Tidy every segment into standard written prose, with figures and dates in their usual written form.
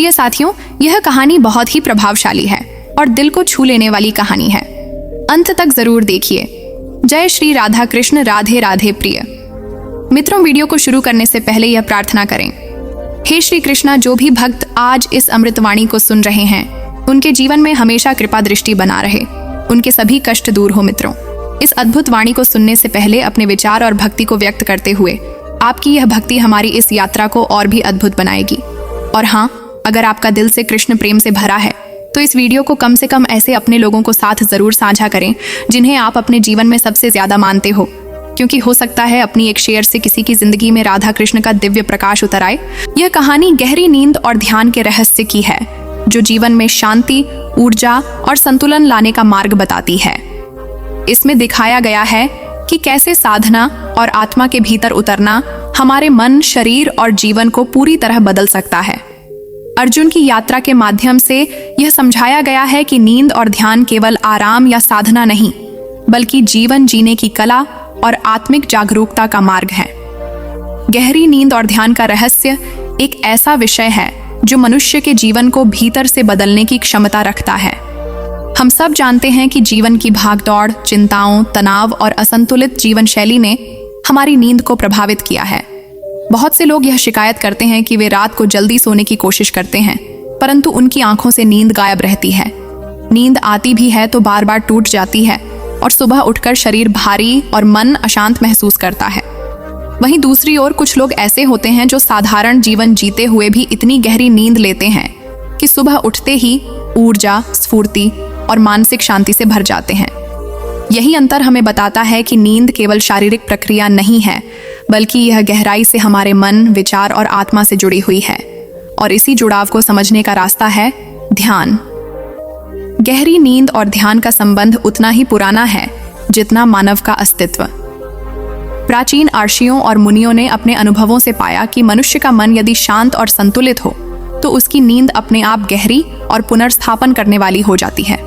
प्रिय साथियों, यह कहानी बहुत ही प्रभावशाली है और दिल को छू लेने वाली कहानी है। अंत तक जरूर देखिए। जय श्री राधा कृष्ण, राधे राधे। प्रिय मित्रों, वीडियो को शुरू करने से पहले यह प्रार्थना करें, हे श्री कृष्णा, जो भी भक्त आज इस अमृतवाणी को सुन रहे हैं उनके जीवन में हमेशा कृपा दृष्टि बना रहे, उनके सभी कष्ट दूर हो। मित्रों, इस अद्भुत वाणी को सुनने से पहले अपने विचार और भक्ति को व्यक्त करते हुए आपकी यह भक्ति हमारी इस यात्रा को और भी अद्भुत बनाएगी। और हाँ, अगर आपका दिल से कृष्ण प्रेम से भरा है तो इस वीडियो को कम से कम ऐसे अपने लोगों को साथ जरूर साझा करें जिन्हें आप अपने जीवन में सबसे ज्यादा मानते हो, क्योंकि हो सकता है अपनी एक शेयर से किसी की जिंदगी में राधा कृष्ण का दिव्य प्रकाश उतर आए। यह कहानी गहरी नींद और ध्यान के रहस्य की है, जो जीवन में शांति, ऊर्जा और संतुलन लाने का मार्ग बताती है। इसमें दिखाया गया है कि कैसे साधना और आत्मा के भीतर उतरना हमारे मन, शरीर और जीवन को पूरी तरह बदल सकता है। अर्जुन की यात्रा के माध्यम से यह समझाया गया है कि नींद और ध्यान केवल आराम या साधना नहीं, बल्कि जीवन जीने की कला और आत्मिक जागरूकता का मार्ग है। गहरी नींद और ध्यान का रहस्य एक ऐसा विषय है जो मनुष्य के जीवन को भीतर से बदलने की क्षमता रखता है। हम सब जानते हैं कि जीवन की भागदौड़, चिंताओं, तनाव और असंतुलित जीवन शैली ने हमारी नींद को प्रभावित किया है। बहुत से लोग यह शिकायत करते हैं कि वे रात को जल्दी सोने की कोशिश करते हैं, परंतु उनकी आंखों से नींद गायब रहती है। नींद आती भी है तो बार बार टूट जाती है और सुबह उठकर शरीर भारी और मन अशांत महसूस करता है। वहीं दूसरी ओर कुछ लोग ऐसे होते हैं जो साधारण जीवन जीते हुए भी इतनी गहरी नींद लेते हैं कि सुबह उठते ही ऊर्जा, स्फूर्ति और मानसिक शांति से भर जाते हैं। यही अंतर हमें बताता है कि नींद केवल शारीरिक प्रक्रिया नहीं है, बल्कि यह गहराई से हमारे मन, विचार और आत्मा से जुड़ी हुई है। और इसी जुड़ाव को समझने का रास्ता है ध्यान। गहरी नींद और ध्यान का संबंध उतना ही पुराना है जितना मानव का अस्तित्व। प्राचीन ऋषियों और मुनियों ने अपने अनुभवों से पाया कि मनुष्य का मन यदि शांत और संतुलित हो तो उसकी नींद अपने आप गहरी और पुनर्स्थापन करने वाली हो जाती है।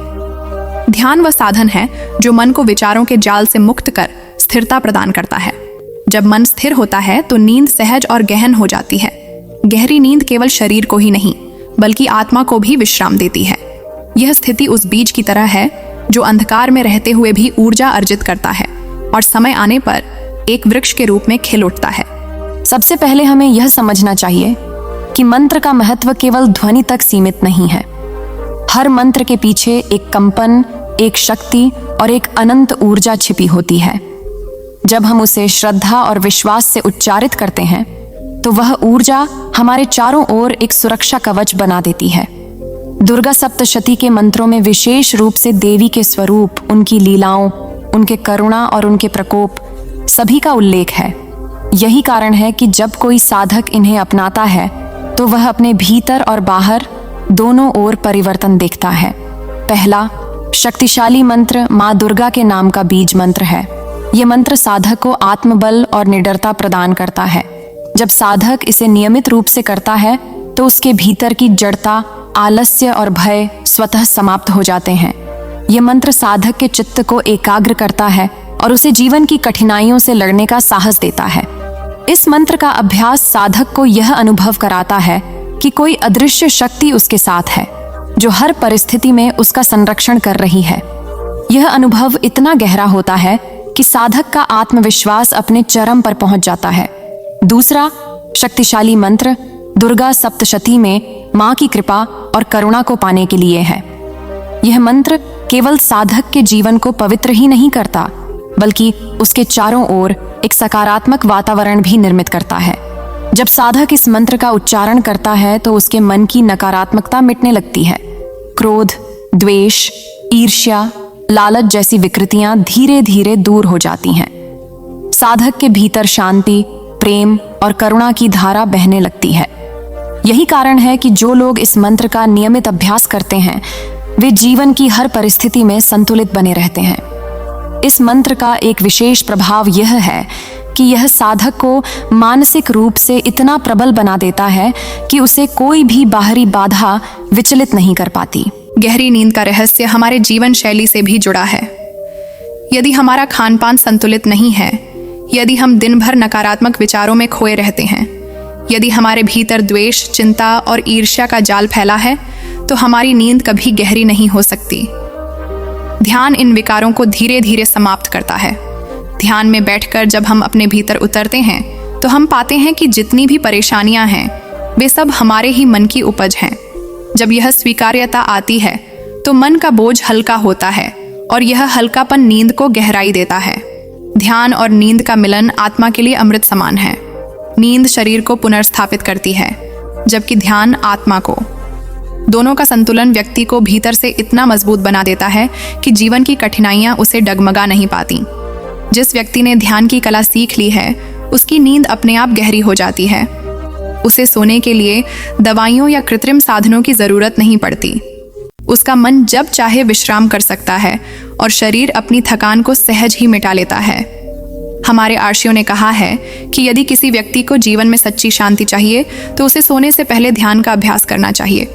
ध्यान वह साधन है जो मन को विचारों के जाल से मुक्त कर स्थिरता प्रदान करता है। जब मन स्थिर होता है तो नींद सहज और गहन हो जाती है। गहरी नींद केवल शरीर को ही नहीं, बल्कि आत्मा को भी विश्राम देती है। यह स्थिति उस बीज की तरह है जो अंधकार में रहते हुए भी ऊर्जा अर्जित करता है और समय आने पर एक वृक्ष के रूप में खिल उठता है। सबसे पहले हमें यह समझना चाहिए कि मंत्र का महत्व केवल ध्वनि तक सीमित नहीं है। हर मंत्र के पीछे एक कंपन, एक शक्ति और एक अनंत ऊर्जा छिपी होती है। जब हम उसे श्रद्धा और विश्वास से उच्चारित करते हैं तो वह ऊर्जा हमारे चारों ओर एक सुरक्षा कवच बना देती है। दुर्गा सप्तशती के मंत्रों में विशेष रूप से देवी के स्वरूप, उनकी लीलाओं, उनके करुणा और उनके प्रकोप सभी का उल्लेख है। यही कारण है कि जब कोई साधक इन्हें अपनाता है तो वह अपने भीतर और बाहर दोनों ओर परिवर्तन देखता है। पहला शक्तिशाली मंत्र माँ दुर्गा के नाम का बीज मंत्र है। ये मंत्र साधक को आत्मबल और निडरता प्रदान करता है। जब साधक इसे नियमित रूप से करता है तो उसके भीतर की जड़ता, आलस्य और भय स्वतः समाप्त हो जाते हैं। ये मंत्र साधक के चित्त को एकाग्र करता है और उसे जीवन की कठिनाइयों से लड़ने का साहस देता है। इस मंत्र का अभ्यास साधक को यह अनुभव कराता है कि कोई अदृश्य शक्ति उसके साथ है जो हर परिस्थिति में उसका संरक्षण कर रही है। यह अनुभव इतना गहरा होता है कि साधक का आत्मविश्वास अपने चरम पर पहुंच जाता है। दूसरा शक्तिशाली मंत्र दुर्गा सप्तशती में माँ की कृपा और करुणा को पाने के लिए है। यह मंत्र केवल साधक के जीवन को पवित्र ही नहीं करता, बल्कि उसके चारों ओर एक सकारात्मक वातावरण भी निर्मित करता है। जब साधक इस मंत्र का उच्चारण करता है तो उसके मन की नकारात्मकता मिटने लगती है। क्रोध, द्वेष, ईर्ष्या, लालच जैसी विकृतियां धीरे धीरे दूर हो जाती हैं। साधक के भीतर शांति, प्रेम और करुणा की धारा बहने लगती है। यही कारण है कि जो लोग इस मंत्र का नियमित अभ्यास करते हैं वे जीवन की हर परिस्थिति में संतुलित बने रहते हैं। इस मंत्र का एक विशेष प्रभाव यह है कि यह साधक को मानसिक रूप से इतना प्रबल बना देता है कि उसे कोई भी बाहरी बाधा विचलित नहीं कर पाती। गहरी नींद का रहस्य हमारे जीवन शैली से भी जुड़ा है। यदि हमारा खान पान संतुलित नहीं है, यदि हम दिन भर नकारात्मक विचारों में खोए रहते हैं, यदि हमारे भीतर द्वेष, चिंता और ईर्ष्या का जाल फैला है तो हमारी नींद कभी गहरी नहीं हो सकती। ध्यान इन विकारों को धीरे धीरे समाप्त करता है। ध्यान में बैठकर जब हम अपने भीतर उतरते हैं तो हम पाते हैं कि जितनी भी परेशानियां हैं वे सब हमारे ही मन की उपज हैं। जब यह स्वीकार्यता आती है तो मन का बोझ हल्का होता है और यह हल्कापन नींद को गहराई देता है। ध्यान और नींद का मिलन आत्मा के लिए अमृत समान है। नींद शरीर को पुनर्स्थापित करती है, जबकि ध्यान आत्मा को। दोनों का संतुलन व्यक्ति को भीतर से इतना मजबूत बना देता है कि जीवन की कठिनाइयां उसे डगमगा नहीं पाती। जिस व्यक्ति ने ध्यान की कला सीख ली है उसकी नींद अपने आप गहरी हो जाती है। उसे सोने के लिए दवाइयों या कृत्रिम साधनों की जरूरत नहीं पड़ती। उसका मन जब चाहे विश्राम कर सकता है और शरीर अपनी थकान को सहज ही मिटा लेता है। हमारे आर्षियों ने कहा है कि यदि किसी व्यक्ति को जीवन में सच्ची शांति चाहिए तो उसे सोने से पहले ध्यान का अभ्यास करना चाहिए।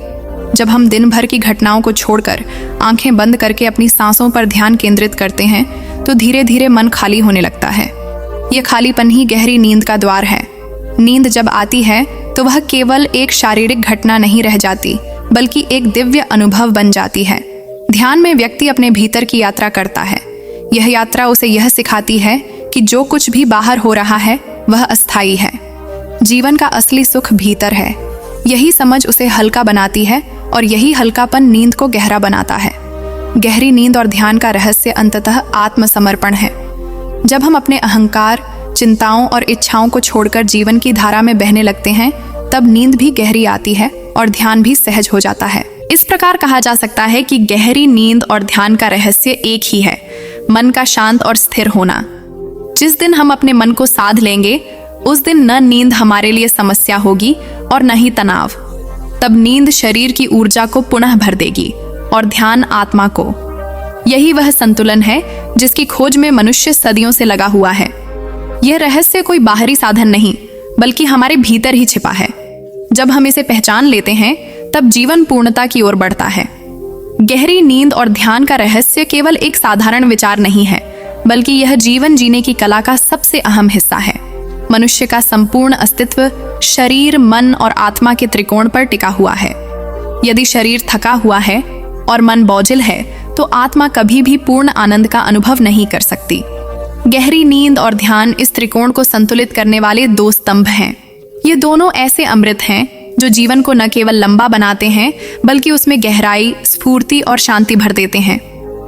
जब हम दिन भर की घटनाओं को छोड़कर आंखें बंद करके अपनी सांसों पर ध्यान केंद्रित करते हैं तो धीरे धीरे मन खाली होने लगता है। यह खालीपन ही गहरी नींद का द्वार है। नींद जब आती है तो वह केवल एक शारीरिक घटना नहीं रह जाती, बल्कि एक दिव्य अनुभव बन जाती है। ध्यान में व्यक्ति अपने भीतर की यात्रा करता है। यह यात्रा उसे यह सिखाती है कि जो कुछ भी बाहर हो रहा है वह अस्थायी है। जीवन का असली सुख भीतर है। यही समझ उसे हल्का बनाती है और यही हल्कापन नींद को गहरा बनाता है। गहरी नींद और ध्यान का रहस्य अंततः आत्मसमर्पण है। जब हम अपने अहंकार, चिंताओं और इच्छाओं को छोड़कर जीवन की धारा में बहने लगते हैं तब नींद भी गहरी आती है और ध्यान भी सहज हो जाता है। इस प्रकार कहा जा सकता है कि गहरी नींद और ध्यान का रहस्य एक ही है, मन का शांत और स्थिर होना। जिस दिन हम अपने मन को साध लेंगे उस दिन न नींद हमारे लिए समस्या होगी और न ही तनाव। तब नींद शरीर की ऊर्जा को पुनः भर देगी और ध्यान आत्मा को। यही वह संतुलन है जिसकी खोज में मनुष्य सदियों से लगा हुआ है। यह रहस्य कोई बाहरी साधन नहीं बल्कि हमारे भीतर ही छिपा है। जब हम इसे पहचान लेते हैं तब जीवन पूर्णता की ओर बढ़ता है। गहरी नींद और ध्यान का रहस्य केवल एक साधारण विचार नहीं है, बल्कि यह जीवन जीने की कला का सबसे अहम हिस्सा है। मनुष्य का संपूर्ण अस्तित्व शरीर, मन और आत्मा के त्रिकोण पर टिका हुआ है। यदि शरीर थका हुआ है और मन बोझिल है तो आत्मा कभी भी पूर्ण आनंद का अनुभव नहीं कर सकती। गहरी नींद और ध्यान इस त्रिकोण को संतुलित करने वाले दो स्तंभ हैं। ये दोनों ऐसे अमृत हैं जो जीवन को न केवल लंबा बनाते हैं बल्कि उसमें गहराई, स्फूर्ति और शांति भर देते हैं।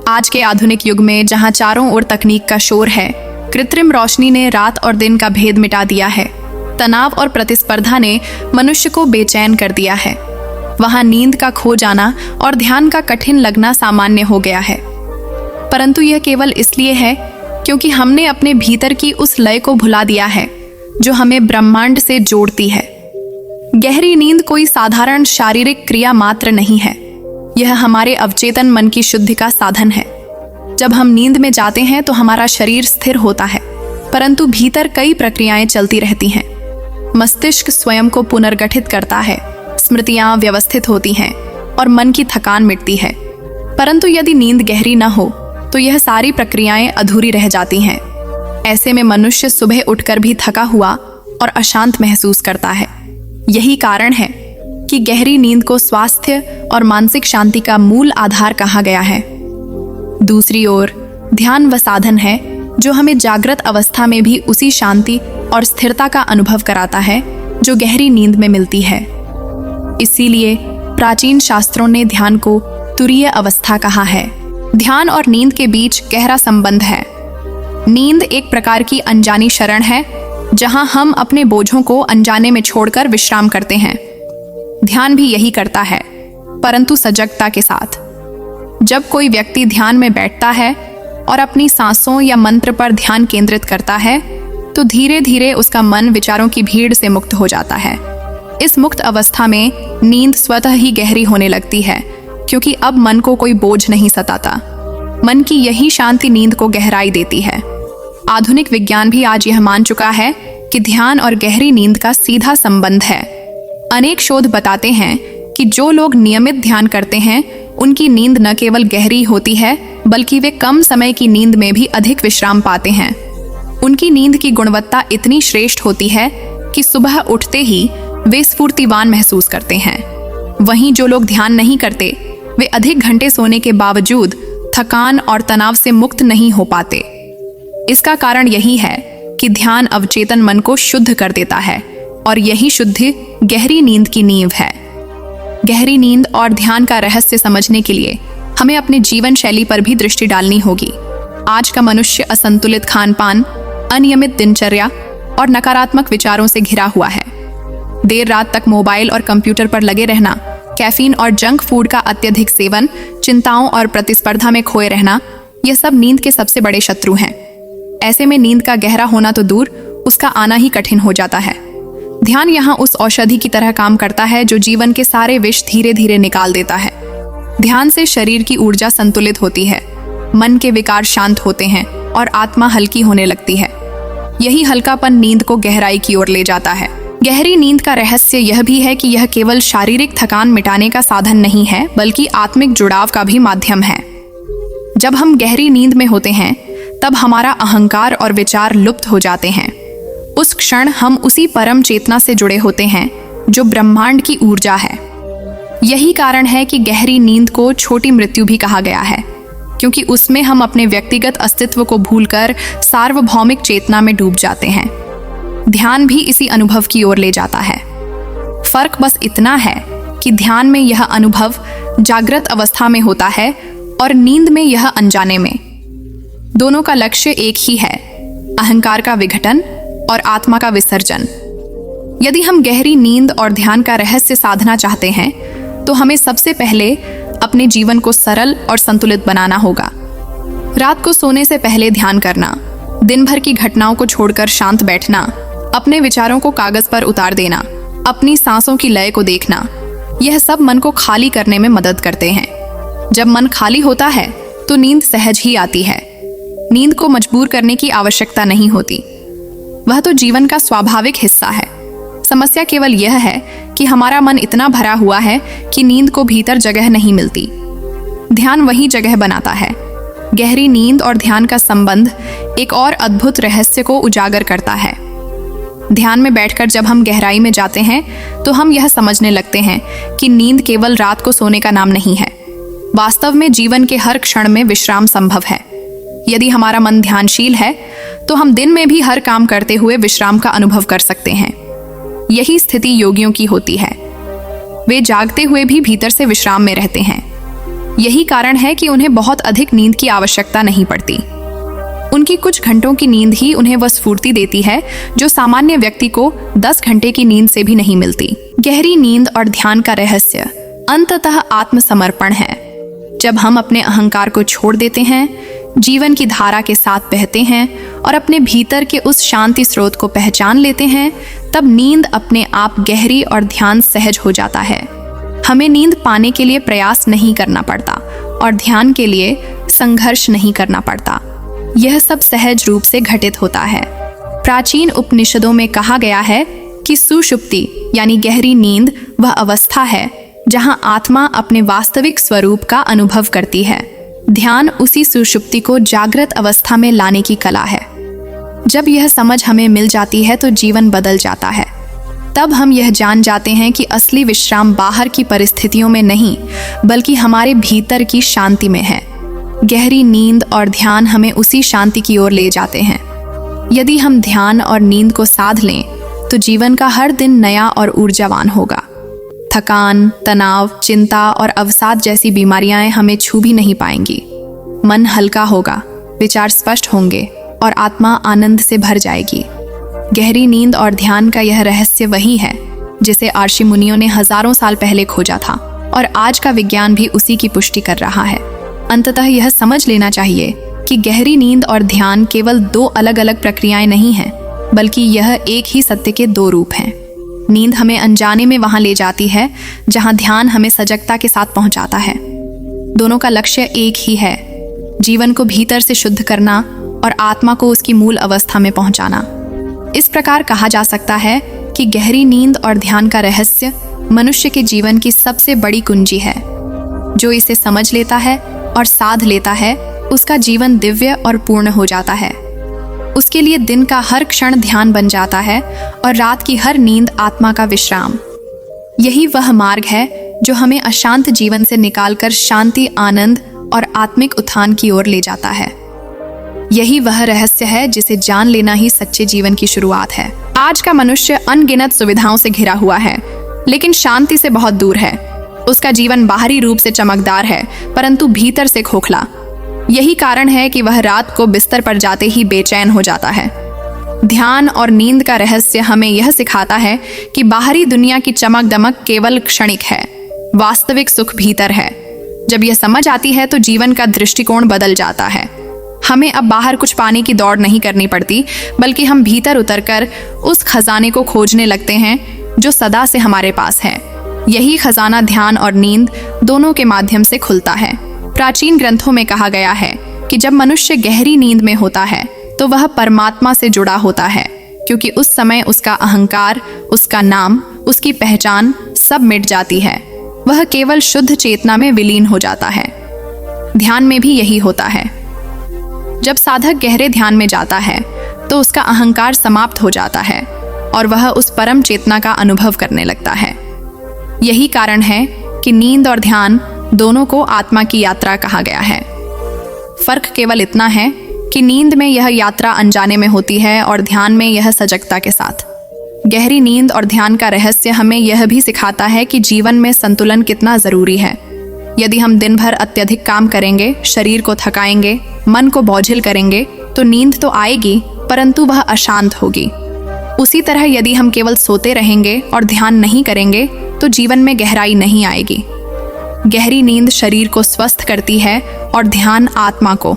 आज के आधुनिक युग में जहां चारों ओर तकनीक का शोर है, कृत्रिम रोशनी ने रात और दिन का भेद मिटा दिया है, तनाव और प्रतिस्पर्धा ने मनुष्य को बेचैन कर दिया है, वहां नींद का खो जाना और ध्यान का कठिन लगना सामान्य हो गया है। परंतु यह केवल इसलिए है क्योंकि हमने अपने भीतर की उस लय को भुला दिया है जो हमें ब्रह्मांड से जोड़ती है। गहरी नींद कोई साधारण शारीरिक क्रिया मात्र नहीं है, यह हमारे अवचेतन मन की शुद्धि का साधन है। जब हम नींद में जाते हैं तो हमारा शरीर स्थिर होता है, परंतु भीतर कई प्रक्रियाएं चलती रहती हैं। मस्तिष्क स्वयं को पुनर्गठित करता है, स्मृतियां व्यवस्थित होती हैं और मन की थकान मिटती है। परंतु यदि नींद गहरी न हो तो यह सारी प्रक्रियाएं अधूरी रह जाती हैं। ऐसे में मनुष्य सुबह उठकर भी थका हुआ और अशांत महसूस करता है। यही कारण है कि गहरी नींद को स्वास्थ्य और मानसिक शांति का मूल आधार कहा गया है। दूसरी ओर ध्यान वह साधन है जो हमें जागृत अवस्था में भी उसी शांति और स्थिरता का अनुभव कराता है जो गहरी नींद में मिलती है। इसीलिए प्राचीन शास्त्रों ने ध्यान को तुरीय अवस्था कहा है। ध्यान और नींद के बीच गहरा संबंध है। नींद एक प्रकार की अनजानी शरण है जहां हम अपने बोझों को अनजाने में छोड़कर विश्राम करते हैं। ध्यान भी यही करता है, परंतु सजगता के साथ। जब कोई व्यक्ति ध्यान में बैठता है और अपनी सांसों या मंत्र पर ध्यान केंद्रित करता है तो धीरे धीरे उसका मन विचारों की भीड़ से मुक्त हो जाता है। इस मुक्त अवस्था में नींद स्वतः ही गहरी होने लगती है क्योंकि अब मन को कोई बोझ नहीं सताता। मन की यही शांति नींद को गहराई देती है। आधुनिक विज्ञान भी आज यह मान चुका है कि ध्यान और गहरी नींद का सीधा संबंध है। अनेक शोध बताते हैं कि जो लोग नियमित ध्यान करते हैं उनकी नींद न केवल गहरी होती है बल्कि वे कम समय की नींद में भी अधिक विश्राम पाते हैं। उनकी नींद की गुणवत्ता इतनी श्रेष्ठ होती है कि सुबह उठते ही वे स्फूर्तिवान महसूस करते हैं। वहीं जो लोग ध्यान नहीं करते वे अधिक घंटे सोने के बावजूद थकान और तनाव से मुक्त नहीं हो पाते। इसका कारण यही है कि ध्यान अवचेतन मन को शुद्ध कर देता है और यही शुद्धि गहरी नींद की नींव है। गहरी नींद और ध्यान का रहस्य समझने के लिए हमें अपने जीवन शैली पर भी दृष्टि डालनी होगी। आज का मनुष्य असंतुलित खान पान, अनियमित दिनचर्या और नकारात्मक विचारों से घिरा हुआ है। देर रात तक मोबाइल और कंप्यूटर पर लगे रहना, कैफीन और जंक फूड का अत्यधिक सेवन, चिंताओं और प्रतिस्पर्धा में खोए रहना, यह सब नींद के सबसे बड़े शत्रु हैं। ऐसे में नींद का गहरा होना तो दूर, उसका आना ही कठिन हो जाता है। ध्यान यहाँ उस औषधि की तरह काम करता है जो जीवन के सारे विष धीरे धीरे निकाल देता है। ध्यान से शरीर की ऊर्जा संतुलित होती है, मन के विकार शांत होते हैं और आत्मा हल्की होने लगती है। यही हल्कापन नींद को गहराई की ओर ले जाता है। गहरी नींद का रहस्य यह भी है कि यह केवल शारीरिक थकान मिटाने का साधन नहीं है, बल्कि आत्मिक जुड़ाव का भी माध्यम है। जब हम गहरी नींद में होते हैं तब हमारा अहंकार और विचार लुप्त हो जाते हैं। उस क्षण हम उसी परम चेतना से जुड़े होते हैं जो ब्रह्मांड की ऊर्जा है। यही कारण है कि गहरी नींद को छोटी मृत्यु भी कहा गया है, क्योंकि उसमें हम अपने व्यक्तिगत अस्तित्व को भूलकर सार्वभौमिक चेतना में डूब जाते हैं। ध्यान भी इसी अनुभव की ओर ले जाता है। फर्क बस इतना है कि ध्यान में यह अनुभव जागृत अवस्था में होता है और नींद में यह अनजाने में। दोनों का लक्ष्य एक ही है, अहंकार का विघटन और आत्मा का विसर्जन। यदि हम गहरी नींद और ध्यान का रहस्य साधना चाहते हैं तो हमें सबसे पहले अपने जीवन को सरल और संतुलित बनाना होगा। रात को सोने से पहले ध्यान करना, दिन भर की घटनाओं को छोड़कर शांत बैठना, अपने विचारों को कागज पर उतार देना, अपनी सांसों की लय को देखना, यह सब मन को खाली करने में मदद करते हैं। जब मन खाली होता है तो नींद सहज ही आती है। नींद को मजबूर करने की आवश्यकता नहीं होती, वह तो जीवन का स्वाभाविक हिस्सा है। समस्या केवल यह है कि हमारा मन इतना भरा हुआ है कि नींद को भीतर जगह नहीं मिलती। ध्यान वही जगह बनाता है। गहरी नींद और ध्यान का संबंध एक और अद्भुत रहस्य को उजागर करता है। ध्यान में बैठकर जब हम गहराई में जाते हैं तो हम यह समझने लगते हैं कि नींद केवल रात को सोने का नाम नहीं है। वास्तव में जीवन के हर क्षण में विश्राम संभव है। यदि हमारा मन ध्यानशील है तो हम दिन में भी हर काम करते हुए विश्राम का अनुभव कर सकते हैं। यही स्थिति योगियों की होती है। वे जागते हुए भी भीतर से विश्राम में रहते हैं। यही कारण है कि उन्हें बहुत अधिक नींद की आवश्यकता नहीं पड़ती। उनकी कुछ घंटों की नींद ही उन्हें वह स्फूर्ति देती है जो सामान्य व्यक्ति को 10 घंटे की नींद से भी नहीं मिलती। गहरी नींद और ध्यान का रहस्य अंततः आत्मसमर्पण है। जब हम अपने अहंकार को छोड़ देते हैं, जीवन की धारा के साथ बहते हैं और अपने भीतर के उस शांति स्रोत को पहचान लेते हैं, तब नींद अपने आप गहरी और ध्यान सहज हो जाता है। हमें नींद पाने के लिए प्रयास नहीं करना पड़ता और ध्यान के लिए संघर्ष नहीं करना पड़ता। यह सब सहज रूप से घटित होता है। प्राचीन उपनिषदों में कहा गया है कि सुषुप्ति यानी गहरी नींद वह अवस्था है जहां आत्मा अपने वास्तविक स्वरूप का अनुभव करती है। ध्यान उसी सुषुप्ति को जागृत अवस्था में लाने की कला है। जब यह समझ हमें मिल जाती है तो जीवन बदल जाता है। तब हम यह जान जाते हैं कि असली विश्राम बाहर की परिस्थितियों में नहीं, बल्कि हमारे भीतर की शांति में है। गहरी नींद और ध्यान हमें उसी शांति की ओर ले जाते हैं। यदि हम ध्यान और नींद को साध लें तो जीवन का हर दिन नया और ऊर्जावान होगा। थकान, तनाव, चिंता और अवसाद जैसी बीमारियां हमें छू भी नहीं पाएंगी। मन हल्का होगा, विचार स्पष्ट होंगे और आत्मा आनंद से भर जाएगी। गहरी नींद और ध्यान का यह रहस्य वही है जिसे ऋषि मुनियों ने हजारों साल पहले खोजा था और आज का विज्ञान भी उसी की पुष्टि कर रहा है। अंततः यह समझ लेना चाहिए कि गहरी नींद और ध्यान केवल 2 अलग अलग प्रक्रियाएं नहीं हैं, बल्कि यह एक ही सत्य के 2 रूप हैं। नींद हमें अनजाने में वहां ले जाती है जहां ध्यान हमें सजगता के साथ पहुंचाता है। दोनों का लक्ष्य एक ही है, जीवन को भीतर से शुद्ध करना और आत्मा को उसकी मूल अवस्था में पहुंचाना। इस प्रकार कहा जा सकता है कि गहरी नींद और ध्यान का रहस्य मनुष्य के जीवन की सबसे बड़ी कुंजी है। जो इसे समझ लेता है और साध लेता है, उसका जीवन दिव्य और पूर्ण हो जाता है। उसके लिए दिन का हर क्षण ध्यान बन जाता है और रात की हर नींद आत्मा का विश्राम। यही वह मार्ग है जो हमें अशांत जीवन से निकालकर शांति, आनंद और आत्मिक उत्थान की ओर ले जाता है। यही वह रहस्य है जिसे जान लेना ही सच्चे जीवन की शुरुआत है। आज का मनुष्य अनगिनत सुविधाओं से घिरा हुआ है, लेकिन शांति से बहुत दूर है। उसका जीवन बाहरी रूप से चमकदार है, परंतु भीतर से खोखला। यही कारण है कि वह रात को बिस्तर पर जाते ही बेचैन हो जाता है। ध्यान और नींद का रहस्य हमें यह सिखाता है कि बाहरी दुनिया की चमक दमक केवल क्षणिक है, वास्तविक सुख भीतर है। जब यह समझ आती है तो जीवन का दृष्टिकोण बदल जाता है। हमें अब बाहर कुछ पाने की दौड़ नहीं करनी पड़ती, बल्कि हम भीतर उतरकर उस खजाने को खोजने लगते हैं जो सदा से हमारे पास है। यही खजाना ध्यान और नींद दोनों के माध्यम से खुलता है। प्राचीन ग्रंथों में कहा गया है कि जब मनुष्य गहरी नींद में होता है तो वह परमात्मा से जुड़ा होता है, क्योंकि उस समय उसका अहंकार, उसका नाम, उसकी पहचान सब मिट जाती है। वह केवल शुद्ध चेतना में विलीन हो जाता है। ध्यान में भी यही होता है। जब साधक गहरे ध्यान में जाता है तो उसका अहंकार समाप्त हो जाता है और वह उस परम चेतना का अनुभव करने लगता है। यही कारण है कि नींद और ध्यान दोनों को आत्मा की यात्रा कहा गया है। फर्क केवल इतना है कि नींद में यह यात्रा अनजाने में होती है और ध्यान में यह सजगता के साथ। गहरी नींद और ध्यान का रहस्य हमें यह भी सिखाता है कि जीवन में संतुलन कितना जरूरी है। यदि हम दिन भर अत्यधिक काम करेंगे, शरीर को थकाएंगे, मन को बोझिल करेंगे, तो नींद तो आएगी, परंतु वह अशांत होगी। उसी तरह यदि हम केवल सोते रहेंगे और ध्यान नहीं करेंगे तो जीवन में गहराई नहीं आएगी। गहरी नींद शरीर को स्वस्थ करती है और ध्यान आत्मा को।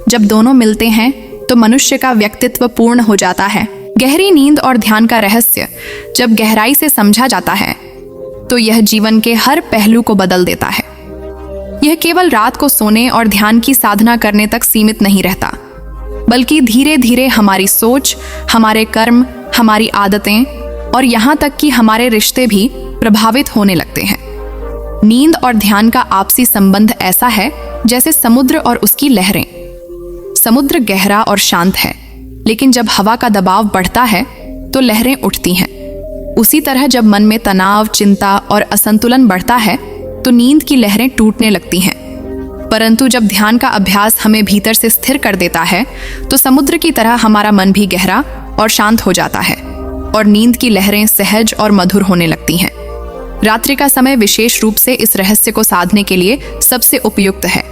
जब दोनों मिलते हैं तो मनुष्य का व्यक्तित्व पूर्ण हो जाता है। गहरी नींद और ध्यान का रहस्य जब गहराई से समझा जाता है तो यह जीवन के हर पहलू को बदल देता है। यह केवल रात को सोने और ध्यान की साधना करने तक सीमित नहीं रहता, बल्कि धीरे धीरे हमारी सोच, हमारे कर्म, हमारी आदतें और यहाँ तक कि हमारे रिश्ते भी प्रभावित होने लगते हैं। नींद और ध्यान का आपसी संबंध ऐसा है जैसे समुद्र और उसकी लहरें। समुद्र गहरा और शांत है, लेकिन जब हवा का दबाव बढ़ता है तो लहरें उठती हैं। उसी तरह जब मन में तनाव, चिंता और असंतुलन बढ़ता है तो नींद की लहरें टूटने लगती हैं। परंतु जब ध्यान का अभ्यास हमें भीतर से स्थिर कर देता है तो समुद्र की तरह हमारा मन भी गहरा और शांत हो जाता है और नींद की लहरें सहज और मधुर होने लगती हैं। रात्रि का समय विशेष रूप से इस रहस्य को साधने के लिए सबसे उपयुक्त है।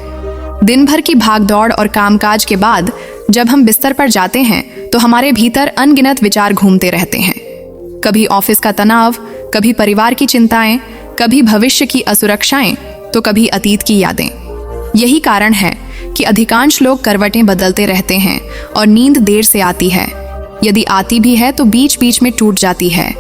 दिन भर की भागदौड़ और कामकाज के बाद जब हम बिस्तर पर जाते हैं तो हमारे भीतर अनगिनत विचार घूमते रहते हैं। कभी ऑफिस का तनाव, कभी परिवार की चिंताएं, कभी भविष्य की असुरक्षाएं, तो कभी अतीत की यादें। यही कारण है कि अधिकांश लोग करवटें बदलते रहते हैं और नींद देर से आती है। यदि आती भी है तो बीच बीच में टूट जाती है।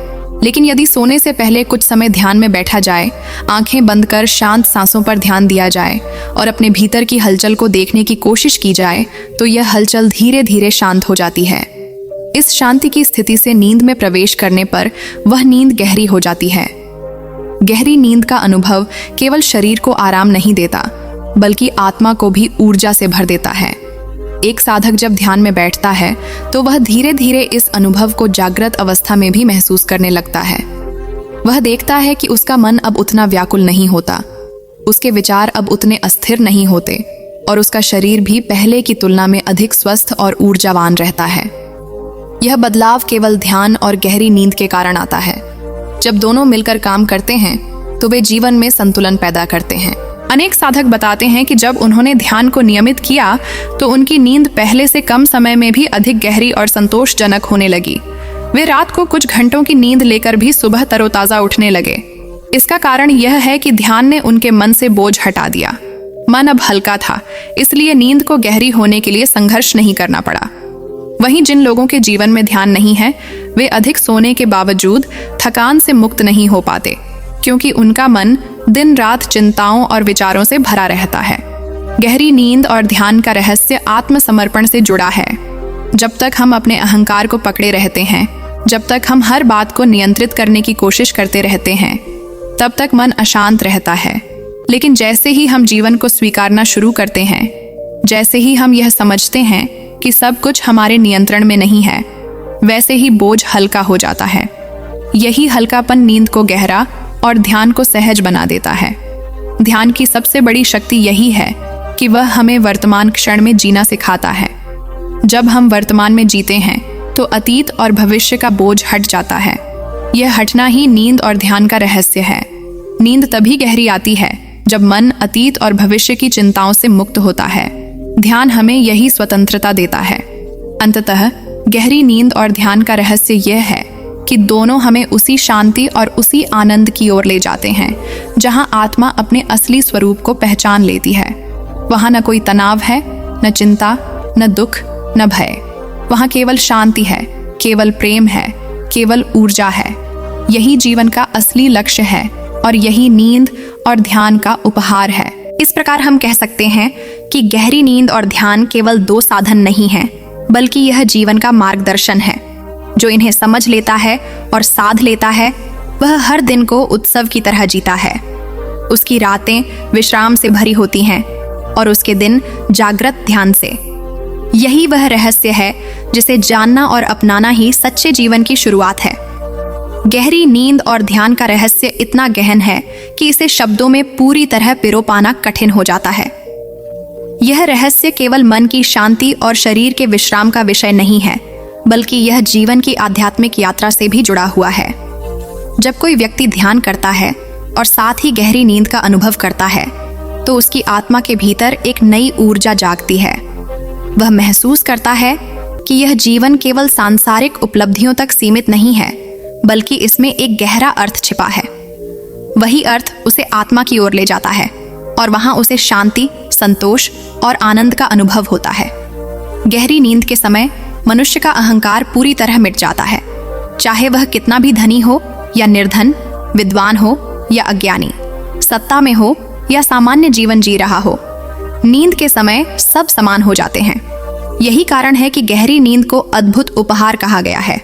लेकिन यदि सोने से पहले कुछ समय ध्यान में बैठा जाए, आंखें बंद कर शांत सांसों पर ध्यान दिया जाए और अपने भीतर की हलचल को देखने की कोशिश की जाए, तो यह हलचल धीरे धीरे शांत हो जाती है। इस शांति की स्थिति से नींद में प्रवेश करने पर वह नींद गहरी हो जाती है। गहरी नींद का अनुभव केवल शरीर को आराम नहीं देता, बल्कि आत्मा को भी ऊर्जा से भर देता है। एक साधक जब ध्यान में बैठता है तो वह धीरे धीरे इस अनुभव को जागृत अवस्था में भी महसूस करने लगता है। वह देखता है कि उसका मन अब उतना व्याकुल नहीं होता, उसके विचार अब उतने अस्थिर नहीं होते और उसका शरीर भी पहले की तुलना में अधिक स्वस्थ और ऊर्जावान रहता है। यह बदलाव केवल ध्यान और गहरी नींद के कारण आता है। जब दोनों मिलकर काम करते हैं तो वे जीवन में संतुलन पैदा करते हैं। अनेक साधक बताते हैं कि जब उन्होंने ध्यान को नियमित किया तो उनकी नींद पहले से कम समय में भी अधिक गहरी और संतोषजनक होने लगी। वे रात को कुछ घंटों की नींद लेकर भी सुबह तरोताजा उठने लगे। इसका कारण यह है कि ध्यान ने उनके मन से बोझ हटा दिया। मन अब हल्का था, इसलिए नींद को गहरी होने के लिए संघर्ष नहीं करना पड़ा। वहीं जिन लोगों के जीवन में ध्यान नहीं है, वे अधिक सोने के बावजूद थकान से मुक्त नहीं हो पाते, क्योंकि उनका मन दिन रात चिंताओं और विचारों से भरा रहता है। गहरी नींद और ध्यान का रहस्य आत्मसमर्पण से जुड़ा है। जब तक हम अपने अहंकार को पकड़े रहते हैं, जब तक हम हर बात को नियंत्रित करने की कोशिश करते रहते हैं, तब तक मन अशांत रहता है। लेकिन जैसे ही हम जीवन को स्वीकारना शुरू करते हैं, जैसे ही हम यह समझते हैं कि सब कुछ हमारे नियंत्रण में नहीं है, वैसे ही बोझ हल्का हो जाता है। यही हल्कापन नींद को गहरा और ध्यान को सहज बना देता है। ध्यान की सबसे बड़ी शक्ति यही है कि वह हमें वर्तमान क्षण में जीना सिखाता है। जब हम वर्तमान में जीते हैं तो अतीत और भविष्य का बोझ हट जाता है। यह हटना ही नींद और ध्यान का रहस्य है। नींद तभी गहरी आती है जब मन अतीत और भविष्य की चिंताओं से मुक्त होता है। ध्यान हमें यही स्वतंत्रता देता है। अंततः गहरी नींद और ध्यान का रहस्य यह है कि दोनों हमें उसी शांति और उसी आनंद की ओर ले जाते हैं जहां आत्मा अपने असली स्वरूप को पहचान लेती है। वहां न कोई तनाव है, न चिंता, न दुख, न भय। वहां केवल शांति है, केवल प्रेम है, केवल ऊर्जा है। यही जीवन का असली लक्ष्य है और यही नींद और ध्यान का उपहार है। इस प्रकार हम कह सकते हैं कि गहरी नींद और ध्यान केवल दो साधन नहीं हैं, बल्कि यह जीवन का मार्गदर्शन है। जो इन्हें समझ लेता है और साध लेता है, वह हर दिन को उत्सव की तरह जीता है। उसकी रातें विश्राम से भरी होती हैं और उसके दिन जागृत ध्यान से। यही वह रहस्य है जिसे जानना और अपनाना ही सच्चे जीवन की शुरुआत है। गहरी नींद और ध्यान का रहस्य इतना गहन है कि इसे शब्दों में पूरी तरह पिरो पाना कठिन हो जाता है। यह रहस्य केवल मन की शांति और शरीर के विश्राम का विषय नहीं है, बल्कि यह जीवन की आध्यात्मिक यात्रा से भी जुड़ा हुआ है। जब कोई व्यक्ति ध्यान करता है और साथ ही गहरी नींद का अनुभव करता है, तो उसकी आत्मा के भीतर एक नई ऊर्जा जागती है। वह महसूस करता है कि यह जीवन केवल सांसारिक उपलब्धियों तक सीमित नहीं है, बल्कि इसमें एक गहरा अर्थ छिपा है। वही अर्थ उसे आत्मा की ओर ले जाता है और वहां उसे शांति, संतोष और आनंद का अनुभव होता है। गहरी नींद के समय मनुष्य का अहंकार पूरी तरह मिट जाता है, चाहे वह कितना भी धनी हो या निर्धन, विद्वान हो या अज्ञानी, सत्ता में हो या सामान्य जीवन जी रहा हो। नींद के समय सब समान हो जाते हैं। यही कारण है कि गहरी नींद को अद्भुत उपहार कहा गया है।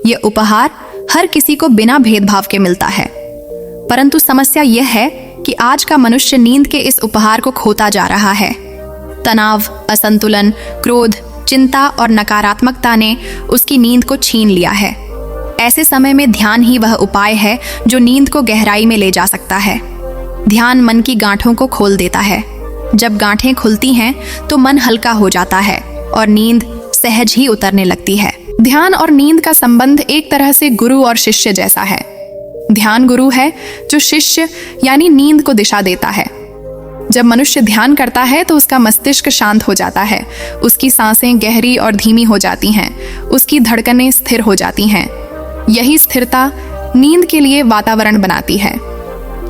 यह उपहार हर किसी को बिना भेदभाव के मिलता है। परंतु समस्या यह है कि आज का मनुष्य नींद के इस उपहार को खोता जा रहा है। तनाव, असंतुलन, क्रोध, चिंता और नकारात्मकता ने उसकी नींद को छीन लिया है। ऐसे समय में ध्यान ही वह उपाय है जो नींद को गहराई में ले जा सकता है। ध्यान मन की गांठों को खोल देता है। जब गांठें खुलती हैं तो मन हल्का हो जाता है और नींद सहज ही उतरने लगती है। ध्यान और नींद का संबंध एक तरह से गुरु और शिष्य जैसा है। ध्यान गुरु है जो शिष्य यानी नींद को दिशा देता है। जब मनुष्य ध्यान करता है तो उसका मस्तिष्क शांत हो जाता है, उसकी सांसें गहरी और धीमी हो जाती हैं, उसकी धड़कनें स्थिर हो जाती हैं। यही स्थिरता नींद के लिए वातावरण बनाती है।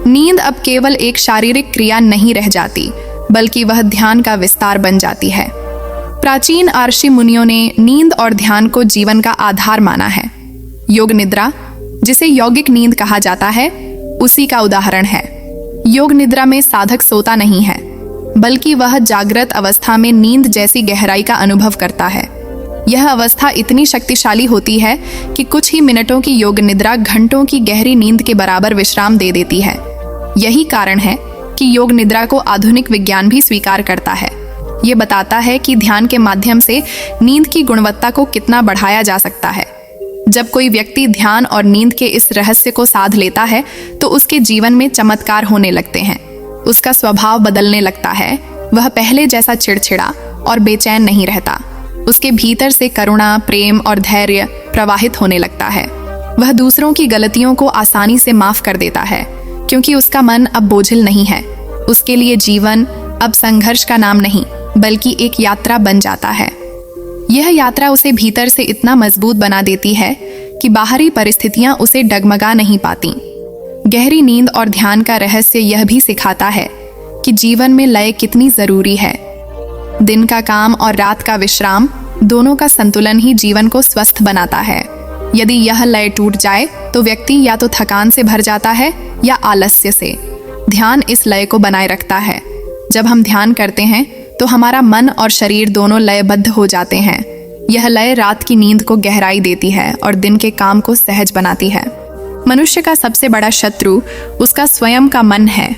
नींद अब केवल एक शारीरिक क्रिया नहीं रह जाती, बल्कि वह ध्यान का विस्तार बन जाती है। प्राचीन ऋषि मुनियों ने नींद और ध्यान को जीवन का आधार माना है। योग निद्रा, जिसे यौगिक नींद कहा जाता है, उसी का उदाहरण है। योग निद्रा में साधक सोता नहीं है, बल्कि वह जागृत अवस्था में नींद जैसी गहराई का अनुभव करता है। यह अवस्था इतनी शक्तिशाली होती है कि कुछ ही मिनटों की योग निद्रा घंटों की गहरी नींद के बराबर विश्राम दे देती है। यही कारण है कि योग निद्रा को आधुनिक विज्ञान भी स्वीकार करता है। ये बताता है कि ध्यान के माध्यम से नींद की गुणवत्ता को कितना बढ़ाया जा सकता है। जब कोई व्यक्ति ध्यान और नींद के इस रहस्य को साध लेता है तो उसके जीवन में चमत्कार होने लगते हैं। उसका स्वभाव बदलने लगता है। वह पहले जैसा चिड़चिड़ा और बेचैन नहीं रहता। उसके भीतर से करुणा, प्रेम और धैर्य प्रवाहित होने लगता है। वह दूसरों की गलतियों को आसानी से माफ कर देता है, क्योंकि उसका मन अब बोझिल नहीं है। उसके लिए जीवन अब संघर्ष का नाम नहीं, बल्कि एक यात्रा बन जाता है। यह यात्रा उसे भीतर से इतना मजबूत बना देती है कि बाहरी परिस्थितियां उसे डगमगा नहीं पाती। गहरी नींद और ध्यान का रहस्य यह भी सिखाता है कि जीवन में लय कितनी जरूरी है। दिन का काम और रात का विश्राम, दोनों का संतुलन ही जीवन को स्वस्थ बनाता है। यदि यह लय टूट जाए तो व्यक्ति या तो थकान से भर जाता है या आलस्य से। ध्यान इस लय को बनाए रखता है। जब हम ध्यान करते हैं तो हमारा मन और शरीर दोनों लयबद्ध हो जाते हैं। यह लय रात की नींद को गहराई देती है और दिन के काम को सहज बनाती है। मनुष्य का सबसे बड़ा शत्रु उसका स्वयं का मन है।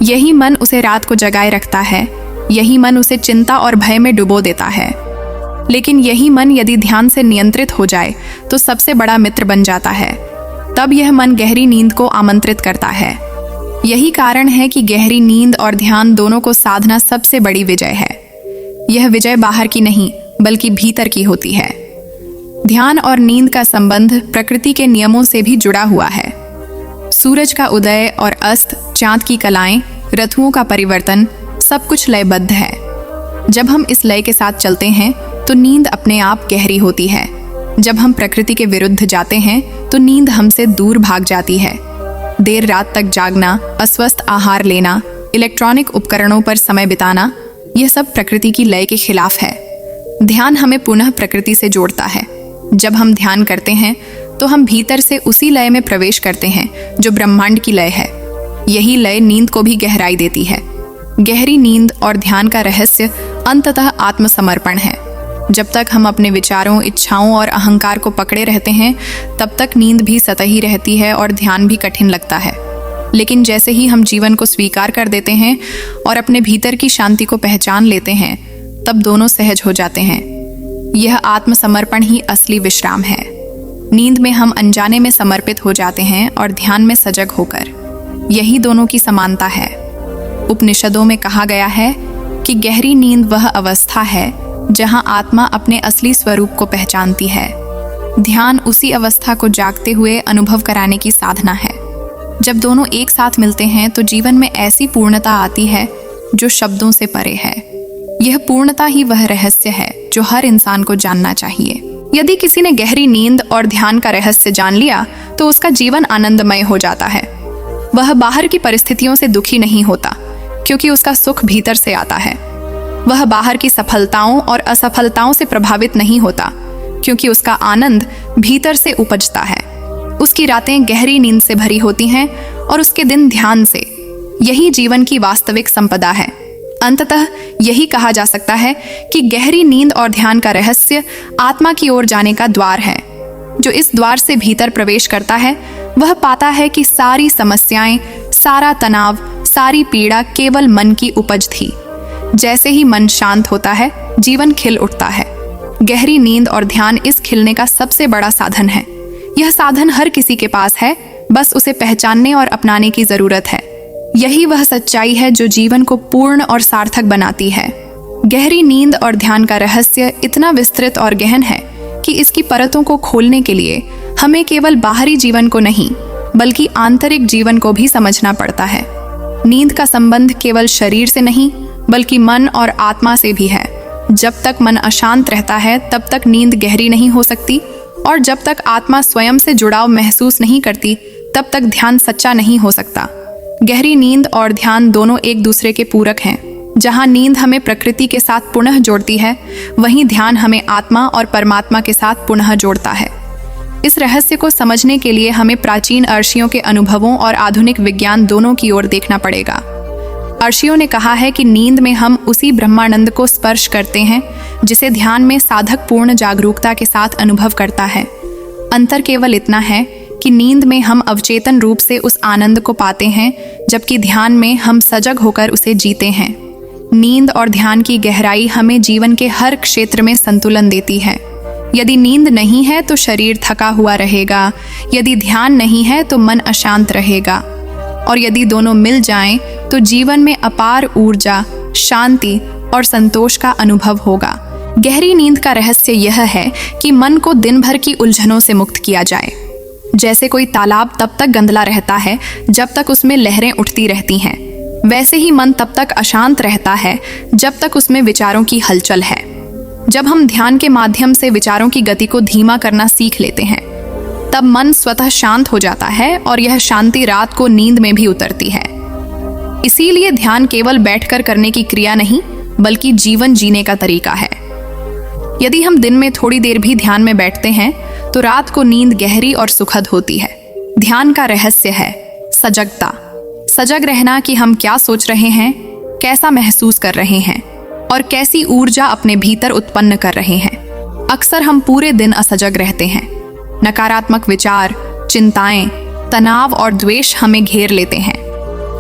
यही मन उसे रात को जगाए रखता है। यही मन उसे चिंता और भय में डुबो देता है। लेकिन यही मन यदि ध्यान से नियंत्रित हो जाए तो सबसे बड़ा मित्र बन जाता है। तब यह मन गहरी नींद को आमंत्रित करता है। यही कारण है कि गहरी नींद और ध्यान दोनों को साधना सबसे बड़ी विजय है। यह विजय बाहर की नहीं बल्कि भीतर की होती है। ध्यान और नींद का संबंध प्रकृति के नियमों से भी जुड़ा हुआ है। सूरज का उदय और अस्त, चांद की कलाएं, ऋतुओं का परिवर्तन, सब कुछ लयबद्ध है। जब हम इस लय के साथ चलते हैं तो नींद अपने आप गहरी होती है। जब हम प्रकृति के विरुद्ध जाते हैं तो नींद हमसे दूर भाग जाती है। देर रात तक जागना, अस्वस्थ आहार लेना, इलेक्ट्रॉनिक उपकरणों पर समय बिताना, यह सब प्रकृति की लय के खिलाफ है। ध्यान हमें पुनः प्रकृति से जोड़ता है। जब हम ध्यान करते हैं तो हम भीतर से उसी लय में प्रवेश करते हैं जो ब्रह्मांड की लय है। यही लय नींद को भी गहराई देती है। गहरी नींद और ध्यान का रहस्य अंततः आत्मसमर्पण है। जब तक हम अपने विचारों, इच्छाओं और अहंकार को पकड़े रहते हैं तब तक नींद भी सतही रहती है और ध्यान भी कठिन लगता है। लेकिन जैसे ही हम जीवन को स्वीकार कर देते हैं और अपने भीतर की शांति को पहचान लेते हैं तब दोनों सहज हो जाते हैं। यह आत्मसमर्पण ही असली विश्राम है। नींद में हम अनजाने में समर्पित हो जाते हैं और ध्यान में सजग होकर। यही दोनों की समानता है। उपनिषदों में कहा गया है कि गहरी नींद वह अवस्था है जहां आत्मा अपने असली स्वरूप को पहचानती है। ध्यान उसी अवस्था को जागते हुए अनुभव कराने की साधना है। जब दोनों एक साथ मिलते हैं तो जीवन में ऐसी पूर्णता आती है जो शब्दों से परे है। यह पूर्णता ही वह रहस्य है जो हर इंसान को जानना चाहिए। यदि किसी ने गहरी नींद और ध्यान का रहस्य जान लिया तो उसका जीवन आनंदमय हो जाता है। वह बाहर की परिस्थितियों से दुखी नहीं होता क्योंकि उसका सुख भीतर से आता है। वह बाहर की सफलताओं और असफलताओं से प्रभावित नहीं होता क्योंकि उसका आनंद भीतर से उपजता है। उसकी रातें गहरी नींद से भरी होती हैं और उसके दिन ध्यान से। यही जीवन की वास्तविक संपदा है। अंततः यही कहा जा सकता है कि गहरी नींद और ध्यान का रहस्य आत्मा की ओर जाने का द्वार है। जो इस द्वार से भीतर प्रवेश करता है वह पाता है कि सारी समस्याएं, सारा तनाव, सारी पीड़ा केवल मन की उपज थी। जैसे ही मन शांत होता है जीवन खिल उठता है। गहरी नींद और ध्यान इस खिलने का सबसे बड़ा साधन है। यह साधन हर किसी के पास है, बस उसे पहचानने और अपनाने की जरूरत है। यही वह सच्चाई है जो जीवन को पूर्ण और सार्थक बनाती है। गहरी नींद और ध्यान का रहस्य इतना विस्तृत और गहन है कि इसकी परतों को खोलने के लिए हमें केवल बाहरी जीवन को नहीं बल्कि आंतरिक जीवन को भी समझना पड़ता है। नींद का संबंध केवल शरीर से नहीं बल्कि मन और आत्मा से भी है। जब तक मन अशांत रहता है तब तक नींद गहरी नहीं हो सकती और जब तक आत्मा स्वयं से जुड़ाव महसूस नहीं करती तब तक ध्यान सच्चा नहीं हो सकता। गहरी नींद और ध्यान दोनों एक दूसरे के पूरक हैं। जहां नींद हमें प्रकृति के साथ पुनः जोड़ती है वहीं ध्यान हमें आत्मा और परमात्मा के साथ पुनः जोड़ता है। इस रहस्य को समझने के लिए हमें प्राचीन अर्षियों के अनुभवों और आधुनिक विज्ञान दोनों की ओर देखना पड़ेगा। अर्षियों ने कहा है कि नींद में हम उसी ब्रह्मानंद को स्पर्श करते हैं जिसे ध्यान में साधक पूर्ण जागरूकता के साथ अनुभव करता है। अंतर केवल इतना है कि नींद में हम अवचेतन रूप से उस आनंद को पाते हैं जबकि ध्यान में हम सजग होकर उसे जीते हैं। नींद और ध्यान की गहराई हमें जीवन के हर क्षेत्र में संतुलन देती है। यदि नींद नहीं है तो शरीर थका हुआ रहेगा, यदि ध्यान नहीं है तो मन अशांत रहेगा, और यदि दोनों मिल जाएं तो जीवन में अपार ऊर्जा, शांति और संतोष का अनुभव होगा। गहरी नींद का रहस्य यह है कि मन को दिन भर की उलझनों से मुक्त किया जाए। जैसे कोई तालाब तब तक गंदला रहता है जब तक उसमें लहरें उठती रहती हैं, वैसे ही मन तब तक अशांत रहता है जब तक उसमें विचारों की हलचल है। जब हम ध्यान के माध्यम से विचारों की गति को धीमा करना सीख लेते हैं तब मन स्वतः शांत हो जाता है और यह शांति रात को नींद में भी उतरती है। इसीलिए ध्यान केवल बैठकर करने की क्रिया नहीं बल्कि जीवन जीने का तरीका है। यदि हम दिन में थोड़ी देर भी ध्यान में बैठते हैं तो रात को नींद गहरी और सुखद होती है। ध्यान का रहस्य है सजगता। सजग रहना कि हम क्या सोच रहे हैं, कैसा महसूस कर रहे हैं और कैसी ऊर्जा अपने भीतर उत्पन्न कर रहे हैं। अक्सर हम पूरे दिन असजग रहते हैं। नकारात्मक विचार, चिंताएं, तनाव और द्वेष हमें घेर लेते हैं।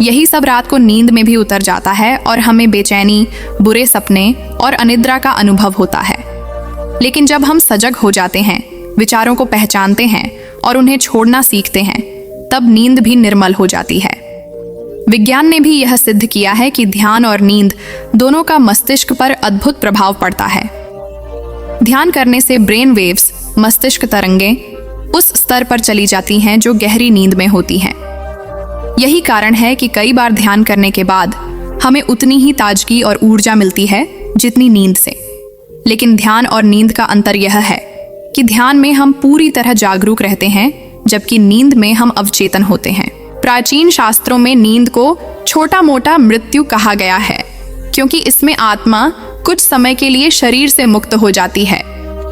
यही सब रात को नींद में भी उतर जाता है और हमें बेचैनी, बुरे सपने और अनिद्रा का अनुभव होता है। लेकिन जब हम सजग हो जाते हैं, विचारों को पहचानते हैं और उन्हें छोड़ना सीखते हैं, तब नींद भी निर्मल हो जाती है। विज्ञान ने भी यह सिद्ध किया है कि ध्यान और नींद दोनों का मस्तिष्क पर अद्भुत प्रभाव पड़ता है। ध्यान करने से ब्रेन वेव्स, मस्तिष्क तरंगें उस स्तर पर चली जाती हैं जो गहरी नींद में होती हैं। यही कारण है कि कई बार ध्यान करने के बाद हमें उतनी ही ताजगी और ऊर्जा मिलती है जितनी नींद से। लेकिन ध्यान और नींद का अंतर यह है कि ध्यान में हम पूरी तरह जागरूक रहते हैं, जबकि नींद में हम अवचेतन होते हैं। प्राचीन शास्त्रों में नींद को छोटा मोटा मृत्यु कहा गया है, क्योंकि इसमें आत्मा कुछ समय के लिए शरीर से मुक्त हो जाती है,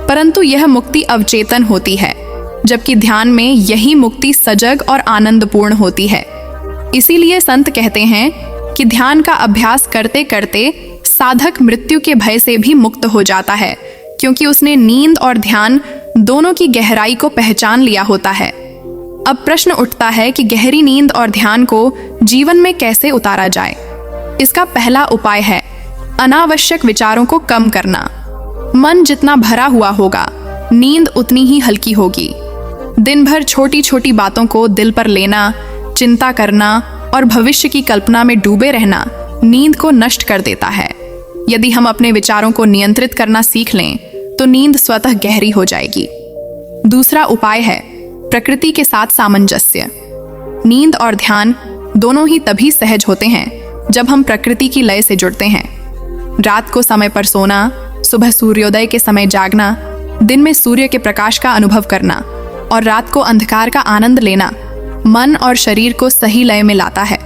परंतु यह मुक्ति अवचेतन होती है, जबकि ध्यान में यही मुक्ति सजग और आनंदपूर्ण होती है। इसीलिए संत कहते हैं कि ध्यान का अभ्यास करते करते साधक मृत्यु के भय से भी मुक्त हो जाता है, क्योंकि उसने नींद और ध्यान दोनों की गहराई को पहचान लिया होता है। अब प्रश्न उठता है कि गहरी नींद और ध्यान को जीवन में कैसे उतारा जाए। इसका पहला उपाय है अनावश्यक विचारों को कम करना। मन जितना भरा हुआ होगा, नींद उतनी ही हल्की होगी। दिन भर छोटी छोटी बातों को दिल पर लेना, चिंता करना और भविष्य की कल्पना में डूबे रहना नींद को नष्ट कर देता है। यदि हम अपने विचारों को नियंत्रित करना सीख लें तो नींद स्वतः गहरी हो जाएगी। दूसरा उपाय है प्रकृति के साथ सामंजस्य। नींद और ध्यान दोनों ही तभी सहज होते हैं जब हम प्रकृति की लय से जुड़ते हैं। रात को समय पर सोना, सुबह सूर्योदय के समय जागना, दिन में सूर्य के प्रकाश का अनुभव करना और रात को अंधकार का आनंद लेना मन और शरीर को सही लय में लाता है।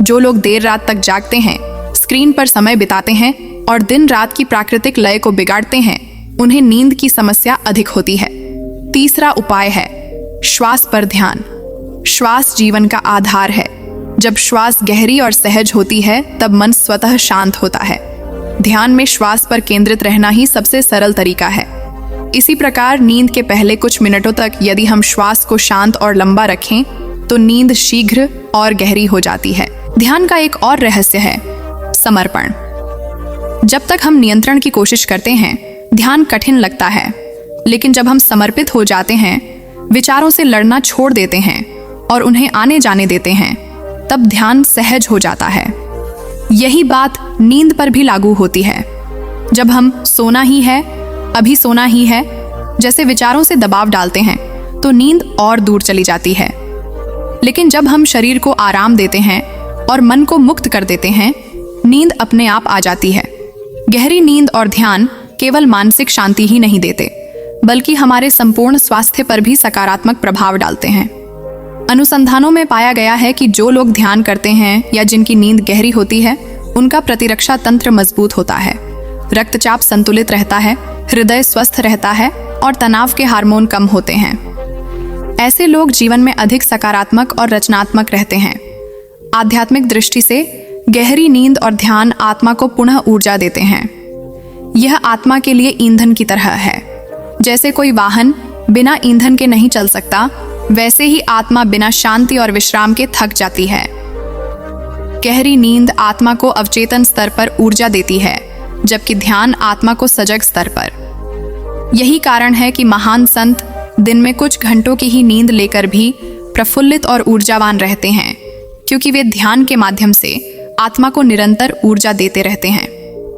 जो लोग देर रात तक जागते हैं, स्क्रीन पर समय बिताते हैं और दिन रात की प्राकृतिक लय को बिगाड़ते हैं, उन्हें नींद की समस्या अधिक होती है। तीसरा उपाय है श्वास पर ध्यान। श्वास जीवन का आधार है। जब श्वास गहरी और सहज होती है तब मन स्वतः शांत होता है। ध्यान में श्वास पर केंद्रित रहना ही सबसे सरल तरीका है। इसी प्रकार नींद के पहले कुछ मिनटों तक यदि हम श्वास को शांत और लंबा रखें तो नींद शीघ्र और गहरी हो जाती है। ध्यान का एक और रहस्य है समर्पण। जब तक हम नियंत्रण की कोशिश करते हैं, ध्यान कठिन लगता है, लेकिन जब हम समर्पित हो जाते हैं, विचारों से लड़ना छोड़ देते हैं और उन्हें आने जाने देते हैं, तब ध्यान सहज हो जाता है। यही बात नींद पर भी लागू होती है। जब हम सोना ही है, अभी सोना ही है जैसे विचारों से दबाव डालते हैं तो नींद और दूर चली जाती है। लेकिन जब हम शरीर को आराम देते हैं और मन को मुक्त कर देते हैं, नींद अपने आप आ जाती है। गहरी नींद और ध्यान केवल मानसिक शांति ही नहीं देते, बल्कि हमारे संपूर्ण स्वास्थ्य पर भी सकारात्मक प्रभाव डालते हैं। अनुसंधानों में पाया गया है कि जो लोग ध्यान करते हैं या जिनकी नींद गहरी होती है, उनका प्रतिरक्षा तंत्र मजबूत होता है, रक्तचाप संतुलित रहता है, हृदय स्वस्थ रहता है और तनाव के हार्मोन कम होते हैं। ऐसे लोग जीवन में अधिक सकारात्मक और रचनात्मक रहते हैं। आध्यात्मिक दृष्टि से गहरी नींद और ध्यान आत्मा को पुनः ऊर्जा देते हैं। यह आत्मा के लिए ईंधन की तरह है। जैसे कोई वाहन बिना ईंधन के नहीं चल सकता, वैसे ही आत्मा बिना शांति और विश्राम के थक जाती है। गहरी नींद आत्मा को अवचेतन स्तर पर ऊर्जा देती है, जबकि ध्यान आत्मा को सजग स्तर पर। यही कारण है कि महान संत दिन में कुछ घंटों की ही नींद लेकर भी प्रफुल्लित और ऊर्जावान रहते हैं, क्योंकि वे ध्यान के माध्यम से आत्मा को निरंतर ऊर्जा देते रहते हैं।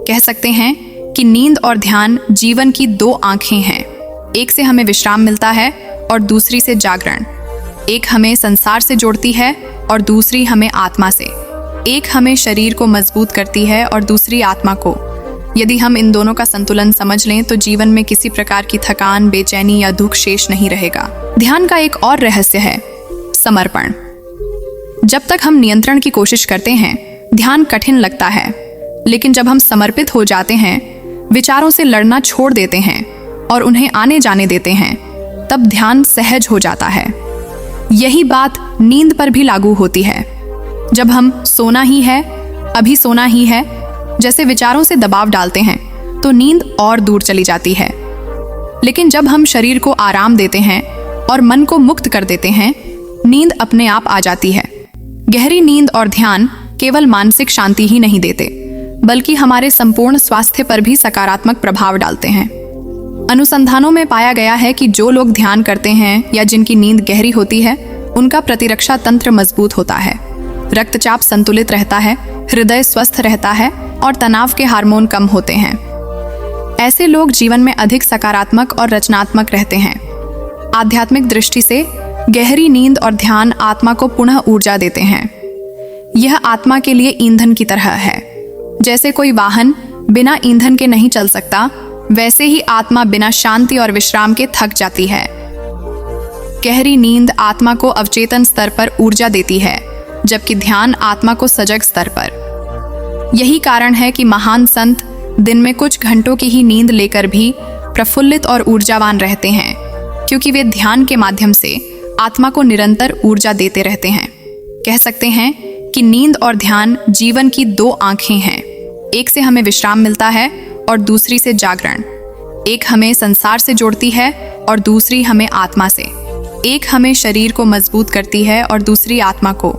कह सकते हैं कि नींद और ध्यान जीवन की दो आंखें हैं। एक से हमें विश्राम मिलता है और दूसरी से जागरण। एक हमें संसार से जोड़ती है और दूसरी हमें आत्मा से। एक हमें शरीर को मजबूत करती है और दूसरी आत्मा को। यदि हम इन दोनों का संतुलन समझ लें तो जीवन में किसी प्रकार की थकान, बेचैनी या दुख शेष नहीं रहेगा। ध्यान का एक और रहस्य है समर्पण। जब तक हम नियंत्रण की कोशिश करते हैं, ध्यान कठिन लगता है, लेकिन जब हम समर्पित हो जाते हैं, विचारों से लड़ना छोड़ देते हैं और उन्हें आने जाने देते हैं, तब ध्यान सहज हो जाता है। यही बात नींद पर भी लागू होती है। जब हम सोना ही है, अभी सोना ही है जैसे विचारों से दबाव डालते हैं, तो नींद और दूर चली जाती है। लेकिन जब हम शरीर को आराम देते हैं और मन को मुक्त कर देते हैं, नींद अपने आप आ जाती है। गहरी नींद और ध्यान केवल मानसिक शांति ही नहीं देते, बल्कि हमारे संपूर्ण स्वास्थ्य पर भी सकारात्मक प्रभाव डालते हैं। अनुसंधानों में पाया गया है कि जो लोग ध्यान करते हैं या जिनकी नींद गहरी होती है, उनका प्रतिरक्षा तंत्र मजबूत होता है, रक्तचाप संतुलित रहता है, हृदय स्वस्थ रहता है और तनाव के हार्मोन कम होते हैं। ऐसे लोग जीवन में अधिक सकारात्मक और रचनात्मक रहते हैं। आध्यात्मिक दृष्टि से गहरी नींद और ध्यान आत्मा को पुनः ऊर्जा देते हैं। यह आत्मा के लिए ईंधन की तरह है। जैसे कोई वाहन बिना ईंधन के नहीं चल सकता, वैसे ही आत्मा बिना शांति और विश्राम के थक जाती है। गहरी नींद आत्मा को अवचेतन स्तर पर ऊर्जा देती है, जबकि ध्यान आत्मा को सजग स्तर पर। यही कारण है कि महान संत दिन में कुछ घंटों की ही नींद लेकर भी प्रफुल्लित और ऊर्जावान रहते हैं, क्योंकि वे ध्यान के माध्यम से आत्मा को निरंतर ऊर्जा देते रहते हैं। कह सकते हैं कि नींद और ध्यान जीवन की दो आंखें हैं। एक से हमें विश्राम मिलता है और दूसरी से जागरण। एक हमें संसार से जोड़ती है और दूसरी हमें आत्मा से। एक हमें शरीर को मजबूत करती है और दूसरी आत्मा को।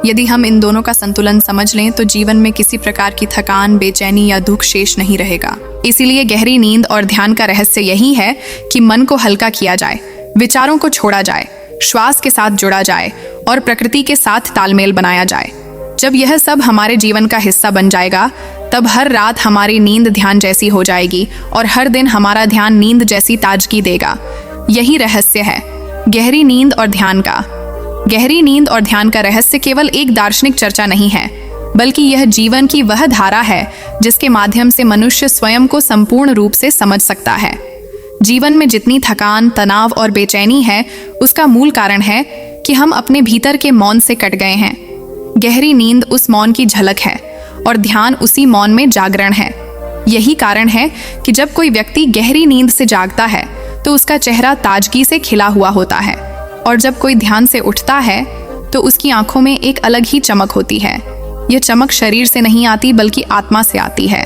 यदि हम इन दोनों का संतुलन समझ लें तो जीवन में किसी प्रकार की थकान, बेचैनी या दुख शेष नहीं रहेगा। इसीलिए गहरी नींद और ध्यान का रहस्य यही है कि मन को हल्का किया जाए, विचारों को छोड़ा जाए, श्वास के साथ जुड़ा जाए और प्रकृति के साथ तालमेल बनाया जाए। जब यह सब हमारे जीवन का हिस्सा बन जाएगा, तब हर रात हमारी नींद ध्यान जैसी हो जाएगी और हर दिन हमारा ध्यान नींद जैसी ताजगी देगा। यही रहस्य है गहरी नींद और ध्यान का। गहरी नींद और ध्यान का रहस्य केवल एक दार्शनिक चर्चा नहीं है, बल्कि यह जीवन की वह धारा है जिसके माध्यम से मनुष्य स्वयं को संपूर्ण रूप से समझ सकता है। जीवन में जितनी थकान, तनाव और बेचैनी है, उसका मूल कारण है कि हम अपने भीतर के मौन से कट गए हैं। गहरी नींद उस मौन की झलक है और ध्यान उसी मौन में जागरण है। यही कारण है कि जब कोई व्यक्ति गहरी नींद से जागता है तो उसका चेहरा ताजगी से खिला हुआ होता है, और जब कोई ध्यान से उठता है तो उसकी आंखों में एक अलग ही चमक होती है। यह चमक शरीर से नहीं आती बल्कि आत्मा से आती है।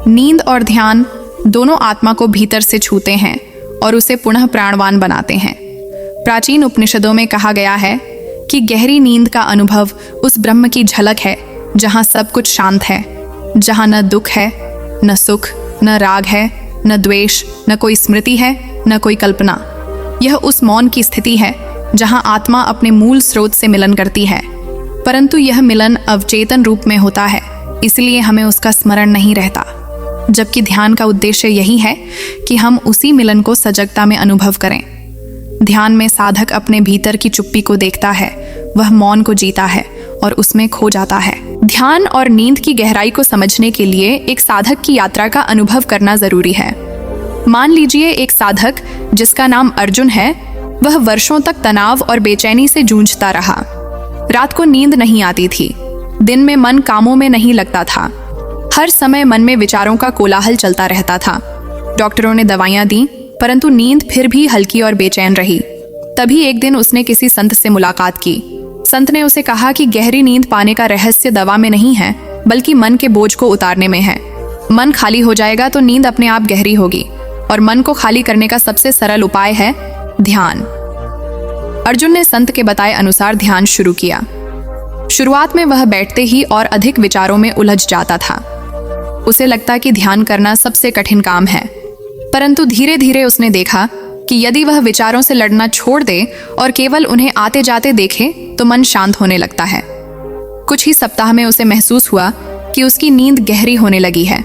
नींद और ध्यान दोनों आत्मा को भीतर से छूते हैं और उसे पुनः प्राणवान बनाते हैं। प्राचीन उपनिषदों में कहा गया है कि गहरी नींद का अनुभव उस ब्रह्म की झलक है जहाँ सब कुछ शांत है, जहाँ न दुख है, न सुख, न राग है, न द्वेष, न कोई स्मृति है, न कोई कल्पना। यह उस मौन की स्थिति है जहाँ आत्मा अपने मूल स्रोत से मिलन करती है, परंतु यह मिलन अवचेतन रूप में होता है, इसलिए हमें उसका स्मरण नहीं रहता। जबकि ध्यान का उद्देश्य यही है कि हम उसी मिलन को सजगता में अनुभव करें। ध्यान में साधक अपने भीतर की चुप्पी को देखता है, वह मौन को जीता है और उसमें खो जाता है। ध्यान और नींद की गहराई को समझने के लिए एक साधक की यात्रा का अनुभव करना जरूरी है। मान लीजिए एक साधक जिसका नाम अर्जुन है, वह वर्षों तक तनाव और बेचैनी से जूझता रहा। रात को नींद नहीं आती थी, दिन में मन कामों में नहीं लगता था, हर समय मन में विचारों का कोलाहल चलता रहता था। डॉक्टरों ने दवाइयां दी, परंतु नींद फिर भी हल्की और बेचैन रही। तभी एक दिन उसने किसी संत से मुलाकात की। संत ने उसे कहा कि गहरी नींद पाने का रहस्य दवा में नहीं है, बल्कि मन के बोझ को उतारने में है। मन खाली हो जाएगा तो नींद अपने आप गहरी होगी, और मन को खाली करने का सबसे सरल उपाय है ध्यान। अर्जुन ने संत के बताए अनुसार ध्यान शुरू किया। शुरुआत में वह बैठते ही और अधिक विचारों में उलझ जाता था। उसे लगता कि ध्यान करना सबसे कठिन काम है, परंतु धीरे धीरे उसने देखा कि यदि वह विचारों से लड़ना छोड़ दे और केवल उन्हें आते जाते देखे तो मन शांत होने लगता है। कुछ ही सप्ताह में उसे महसूस हुआ कि उसकी नींद गहरी होने लगी है।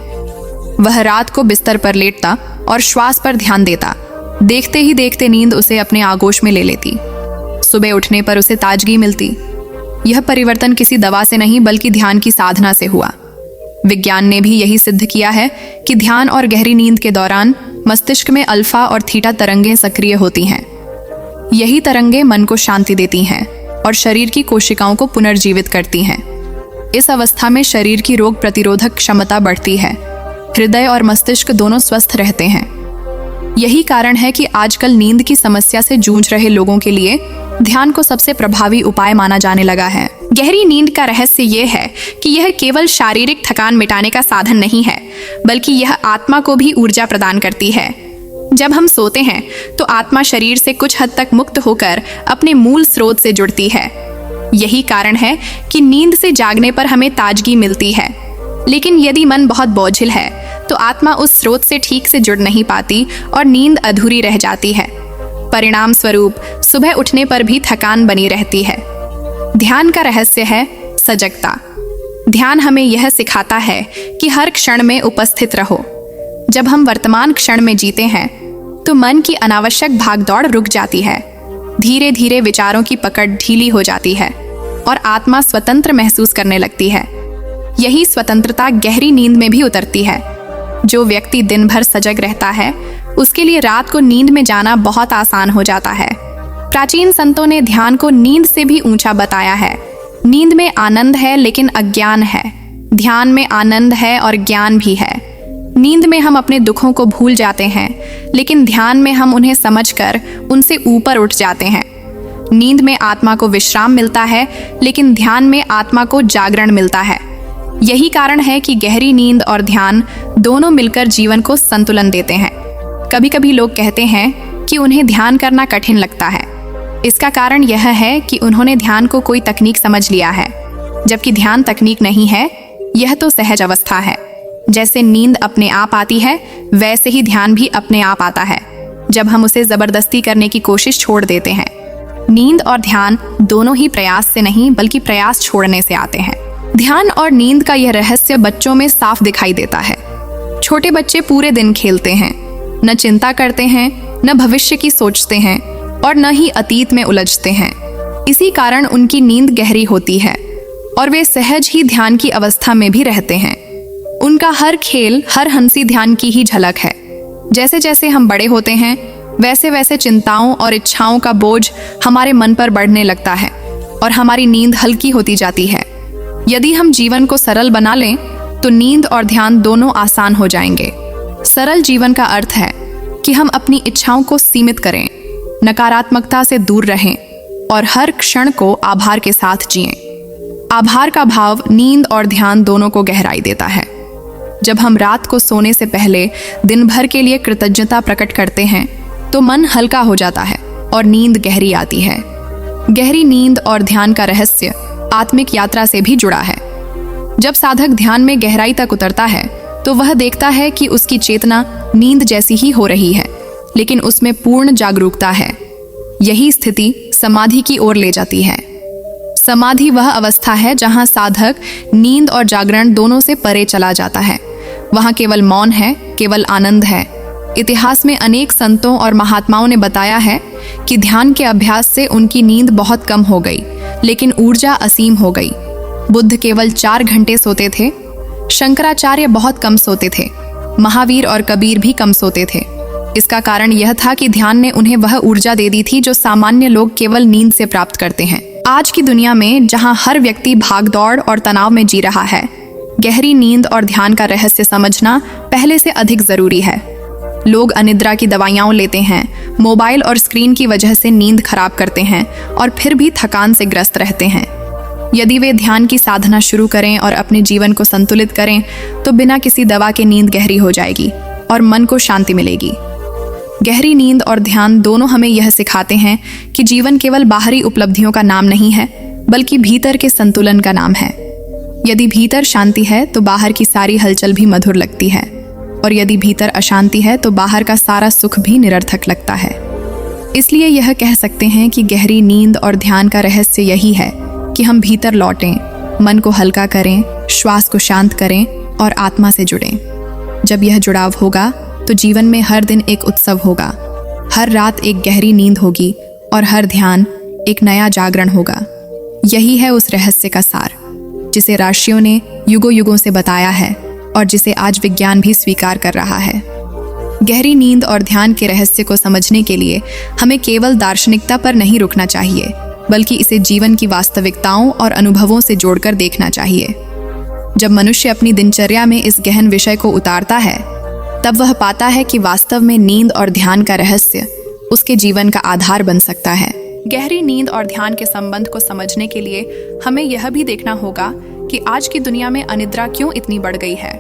वह रात को बिस्तर पर लेटता और श्वास पर ध्यान देता। देखते ही देखते नींद उसे अपने आगोश में ले लेती। सुबह उठने पर उसे ताजगी मिलती। यह परिवर्तन किसी दवा से नहीं बल्कि ध्यान की साधना से हुआ। विज्ञान ने भी यही सिद्ध किया है कि ध्यान और गहरी नींद के दौरान मस्तिष्क में अल्फा और थीटा तरंगें सक्रिय होती हैं। यही तरंगें मन को शांति देती हैं और शरीर की कोशिकाओं को पुनर्जीवित करती हैं। इस अवस्था में शरीर की रोग प्रतिरोधक क्षमता बढ़ती है, हृदय और मस्तिष्क दोनों स्वस्थ रहते हैं। यही कारण है कि आजकल नींद की समस्या से जूझ रहे लोगों के लिए ध्यान को सबसे प्रभावी उपाय माना जाने लगा है। गहरी नींद का रहस्य यह है कि यह केवल शारीरिक थकान मिटाने का साधन नहीं है, बल्कि यह आत्मा को भी ऊर्जा प्रदान करती है। जब हम सोते हैं तो आत्मा शरीर से कुछ हद तक मुक्त होकर अपने मूल स्रोत से जुड़ती है। यही कारण है कि नींद से जागने पर हमें ताजगी मिलती है। लेकिन यदि मन बहुत बोझिल है तो आत्मा उस स्रोत से ठीक से जुड़ नहीं पाती और नींद अधूरी रह जाती है। परिणाम स्वरूप सुबह उठने पर भी थकान बनी रहती है। ध्यान का रहस्य है सजगता। ध्यान हमें यह सिखाता है कि हर क्षण में उपस्थित रहो। जब हम वर्तमान क्षण में जीते हैं तो मन की अनावश्यक भागदौड़ रुक जाती है। धीरे धीरे विचारों की पकड़ ढीली हो जाती है और आत्मा स्वतंत्र महसूस करने लगती है। यही स्वतंत्रता गहरी नींद में भी उतरती है। जो व्यक्ति दिन भर सजग रहता है उसके लिए रात को नींद में जाना बहुत आसान हो जाता है। प्राचीन संतों ने ध्यान को नींद से भी ऊंचा बताया है। नींद में आनंद है लेकिन अज्ञान है। ध्यान में आनंद है और ज्ञान भी है। नींद में हम अपने दुखों को भूल जाते हैं लेकिन ध्यान में हम उन्हें समझकर उनसे ऊपर उठ जाते हैं। नींद में आत्मा को विश्राम मिलता है लेकिन ध्यान में आत्मा को जागरण मिलता है। यही कारण है कि गहरी नींद और ध्यान दोनों मिलकर जीवन को संतुलन देते हैं। कभी कभी लोग कहते हैं कि उन्हें ध्यान करना कठिन लगता है। इसका कारण यह है कि उन्होंने ध्यान को कोई तकनीक समझ लिया है, जबकि ध्यान तकनीक नहीं है, यह तो सहज अवस्था है। जैसे नींद अपने आप आती है वैसे ही ध्यान भी अपने आप आता है जब हम उसे जबरदस्ती करने की कोशिश छोड़ देते हैं। नींद और ध्यान दोनों ही प्रयास से नहीं बल्कि प्रयास छोड़ने से आते हैं। ध्यान और नींद का यह रहस्य बच्चों में साफ दिखाई देता है। छोटे बच्चे पूरे दिन खेलते हैं, न चिंता करते हैं, न भविष्य की सोचते हैं और न ही अतीत में उलझते हैं। इसी कारण उनकी नींद गहरी होती है और वे सहज ही ध्यान की अवस्था में भी रहते हैं। उनका हर खेल, हर हंसी ध्यान की ही झलक है। जैसे जैसे हम बड़े होते हैं वैसे वैसे चिंताओं और इच्छाओं का बोझ हमारे मन पर बढ़ने लगता है और हमारी नींद हल्की होती जाती है। यदि हम जीवन को सरल बना लें तो नींद और ध्यान दोनों आसान हो जाएंगे। सरल जीवन का अर्थ है कि हम अपनी इच्छाओं को सीमित करें, नकारात्मकता से दूर रहें और हर क्षण को आभार के साथ जिएं। आभार का भाव नींद और ध्यान दोनों को गहराई देता है। जब हम रात को सोने से पहले दिन भर के लिए कृतज्ञता प्रकट करते हैं तो मन हल्का हो जाता है और नींद गहरी आती है। गहरी नींद और ध्यान का रहस्य आत्मिक यात्रा से भी जुड़ा है। जब साधक ध्यान में गहराई तक उतरता है तो वह देखता है कि उसकी चेतना नींद जैसी ही हो रही है, लेकिन उसमें पूर्ण जागरूकता है। यही स्थिति समाधि की ओर ले जाती है। समाधि वह अवस्था है जहां साधक नींद और जागरण दोनों से परे चला जाता है। वहां केवल मौन है, केवल आनंद है। इतिहास में अनेक संतों और महात्माओं ने बताया है कि ध्यान के अभ्यास से उनकी नींद बहुत कम हो गई, लेकिन ऊर्जा असीम हो गई। बुद्ध केवल 4 घंटे सोते थे, शंकराचार्य बहुत कम सोते थे, महावीर और कबीर भी कम सोते थे। इसका कारण यह था कि ध्यान ने उन्हें वह ऊर्जा दे दी थी जो सामान्य लोग केवल नींद से प्राप्त करते हैं। आज की दुनिया में जहां हर व्यक्ति भागदौड़ और तनाव में जी रहा है, गहरी नींद और ध्यान का रहस्य समझना पहले से अधिक जरूरी है। लोग अनिद्रा की दवाइयां लेते हैं, मोबाइल और स्क्रीन की वजह से नींद खराब करते हैं और फिर भी थकान से ग्रस्त रहते हैं। यदि वे ध्यान की साधना शुरू करें और अपने जीवन को संतुलित करें तो बिना किसी दवा के नींद गहरी हो जाएगी और मन को शांति मिलेगी। गहरी नींद और ध्यान दोनों हमें यह सिखाते हैं कि जीवन केवल बाहरी उपलब्धियों का नाम नहीं है, बल्कि भीतर के संतुलन का नाम है। यदि भीतर शांति है तो बाहर की सारी हलचल भी मधुर लगती है, और यदि भीतर अशांति है तो बाहर का सारा सुख भी निरर्थक लगता है। इसलिए यह कह सकते हैं कि गहरी नींद और ध्यान का रहस्य यही है कि हम भीतर लौटें, मन को हल्का करें, श्वास को शांत करें और आत्मा से जुड़ें। जब यह जुड़ाव होगा तो जीवन में हर दिन एक उत्सव होगा, हर रात एक गहरी नींद होगी और हर ध्यान एक नया जागरण होगा। यही है उस रहस्य का सार जिसे ऋषियों ने युगों युगों से बताया है और जिसे आज विज्ञान भी स्वीकार कर रहा है। गहरी नींद और ध्यान के रहस्य को समझने के लिए हमें केवल दार्शनिकता पर नहीं रुकना चाहिए, बल्कि इसे जीवन की वास्तविकताओं और अनुभवों से जोड़कर देखना चाहिए। जब मनुष्य अपनी दिनचर्या में इस गहन विषय को उतारता है तब वह पाता है कि वास्तव में नींद और ध्यान का रहस्य उसके जीवन का आधार बन सकता है। गहरी नींद और ध्यान के संबंध को समझने के लिए हमें यह भी देखना होगा कि आज की दुनिया में अनिद्रा क्यों इतनी बढ़ गई है।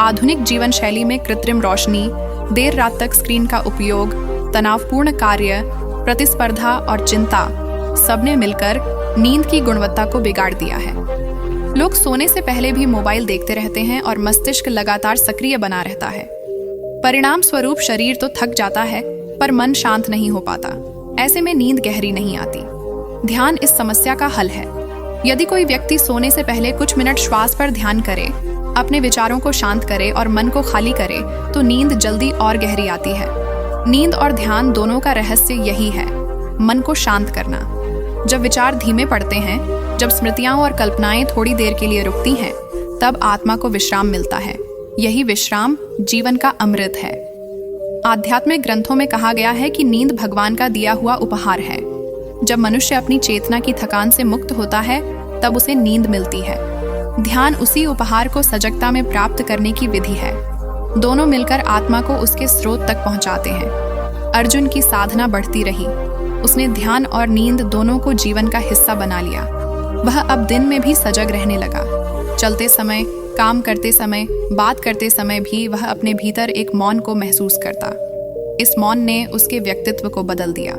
आधुनिक जीवन शैली में कृत्रिम रोशनी, देर रात तक स्क्रीन का उपयोग, तनावपूर्ण कार्य, प्रतिस्पर्धा और चिंता सबने मिलकर नींद की गुणवत्ता को बिगाड़ दिया है। लोग सोने से पहले भी मोबाइल देखते रहते हैं और मस्तिष्क लगातार सक्रिय बना रहता है। परिणाम स्वरूप शरीर तो थक जाता है पर मन शांत नहीं हो पाता। ऐसे में नींद गहरी नहीं आती। ध्यान इस समस्या का हल है। यदि कोई व्यक्ति सोने से पहले कुछ मिनट श्वास पर ध्यान करे, अपने विचारों को शांत करे और मन को खाली करे तो नींद जल्दी और गहरी आती है। नींद और ध्यान दोनों का रहस्य यही है, मन को शांत करना। जब विचार धीमे पड़ते हैं, जब स्मृतियां और कल्पनाएं थोड़ी देर के लिए रुकती हैं, तब आत्मा को विश्राम मिलता है। यही विश्राम जीवन का अमृत है। आध्यात्मिक ग्रंथों में कहा गया है कि नींद भगवान का दिया हुआ उपहार है। जब मनुष्य अपनी चेतना की थकान से मुक्त होता है, तब उसे नींद मिलती है। ध्यान उसी उपहार को सजगता में प्राप्त करने की विधि है। दोनों मिलकर आत्मा को उसके स्रोत तक पहुंचाते हैं। अर्जुन की साधना बढ़ती रही। उसने ध्यान और नींद दोनों को जीवन का हिस्सा बना लिया। वह अब दिन में भी सजग रहने लगा। चलते समय, काम करते समय, बात करते समय भी वह अपने भीतर एक मौन को महसूस करता। इस मौन ने उसके व्यक्तित्व को बदल दिया।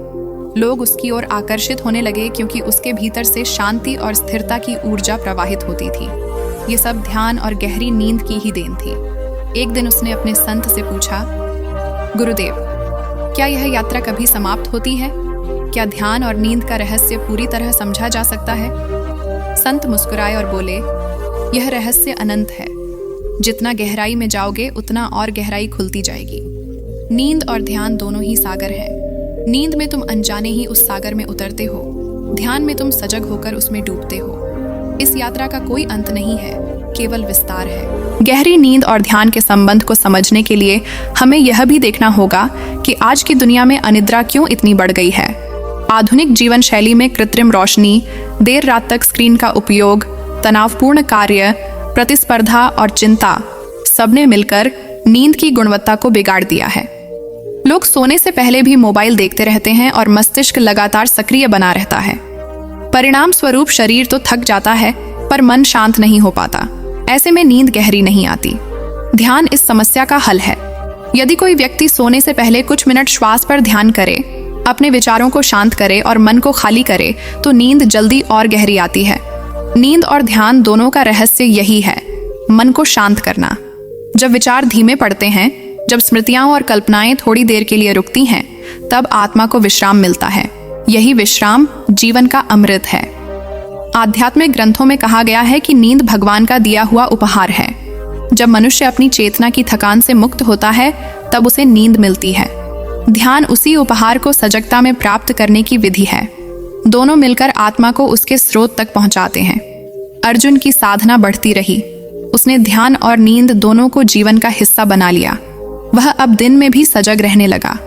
लोग उसकी ओर आकर्षित होने लगे क्योंकि उसके भीतर से शांति और स्थिरता की ऊर्जा प्रवाहित होती थी। ये सब ध्यान और गहरी नींद की ही देन थी। एक दिन उसने अपने संत से पूछा, गुरुदेव, क्या यह यात्रा कभी समाप्त होती है? क्या ध्यान और नींद का रहस्य पूरी तरह समझा जा सकता है? संत मुस्कुराए और बोले, यह रहस्य अनंत है। जितना गहराई में जाओगे उतना और गहराई खुलती जाएगी। नींद और ध्यान दोनों ही सागर हैं। नींद में तुम अनजाने ही उस सागर में उतरते हो, ध्यान में तुम सजग होकर उसमें डूबते हो। इस यात्रा का कोई अंत नहीं है, केवल विस्तार है। गहरी नींद और ध्यान के संबंध को समझने के लिए हमें यह भी देखना होगा कि आज की दुनिया में अनिद्रा क्यों इतनी बढ़ गई है। आधुनिक जीवन शैली में कृत्रिम रोशनी, देर रात तक स्क्रीन का उपयोग, तनावपूर्ण कार्य, प्रतिस्पर्धा और चिंता सबने मिलकर नींद की गुणवत्ता को बिगाड़ दिया है। लोग सोने से पहले भी मोबाइल देखते रहते हैं और मस्तिष्क लगातार सक्रिय बना रहता है। परिणाम स्वरूप शरीर तो थक जाता है पर मन शांत नहीं हो पाता। ऐसे में नींद गहरी नहीं आती। ध्यान इस समस्या का हल है। यदि कोई व्यक्ति सोने से पहले कुछ मिनट श्वास पर ध्यान करे, अपने विचारों को शांत करे और मन को खाली करे तो नींद जल्दी और गहरी आती है। नींद और ध्यान दोनों का रहस्य यही है, मन को शांत करना। जब विचार धीमे पड़ते हैं, जब स्मृतियां और कल्पनाएं थोड़ी देर के लिए रुकती हैं, तब आत्मा को विश्राम मिलता है। यही विश्राम जीवन का अमृत है। आध्यात्मिक ग्रंथों में कहा गया है कि नींद भगवान का दिया हुआ उपहार है। जब मनुष्य अपनी चेतना की थकान से मुक्त होता है, तब उसे नींद मिलती है। ध्यान उसी उपहार को सजगता में प्राप्त करने की विधि है। दोनों मिलकर आत्मा को उसके स्रोत तक पहुंचाते हैं। अर्जुन की साधना बढ़ती रही। उसने ध्यान और नींद दोनों को जीवन का हिस्सा बना लिया। वह अब दिन में भी सजग रहने लगा।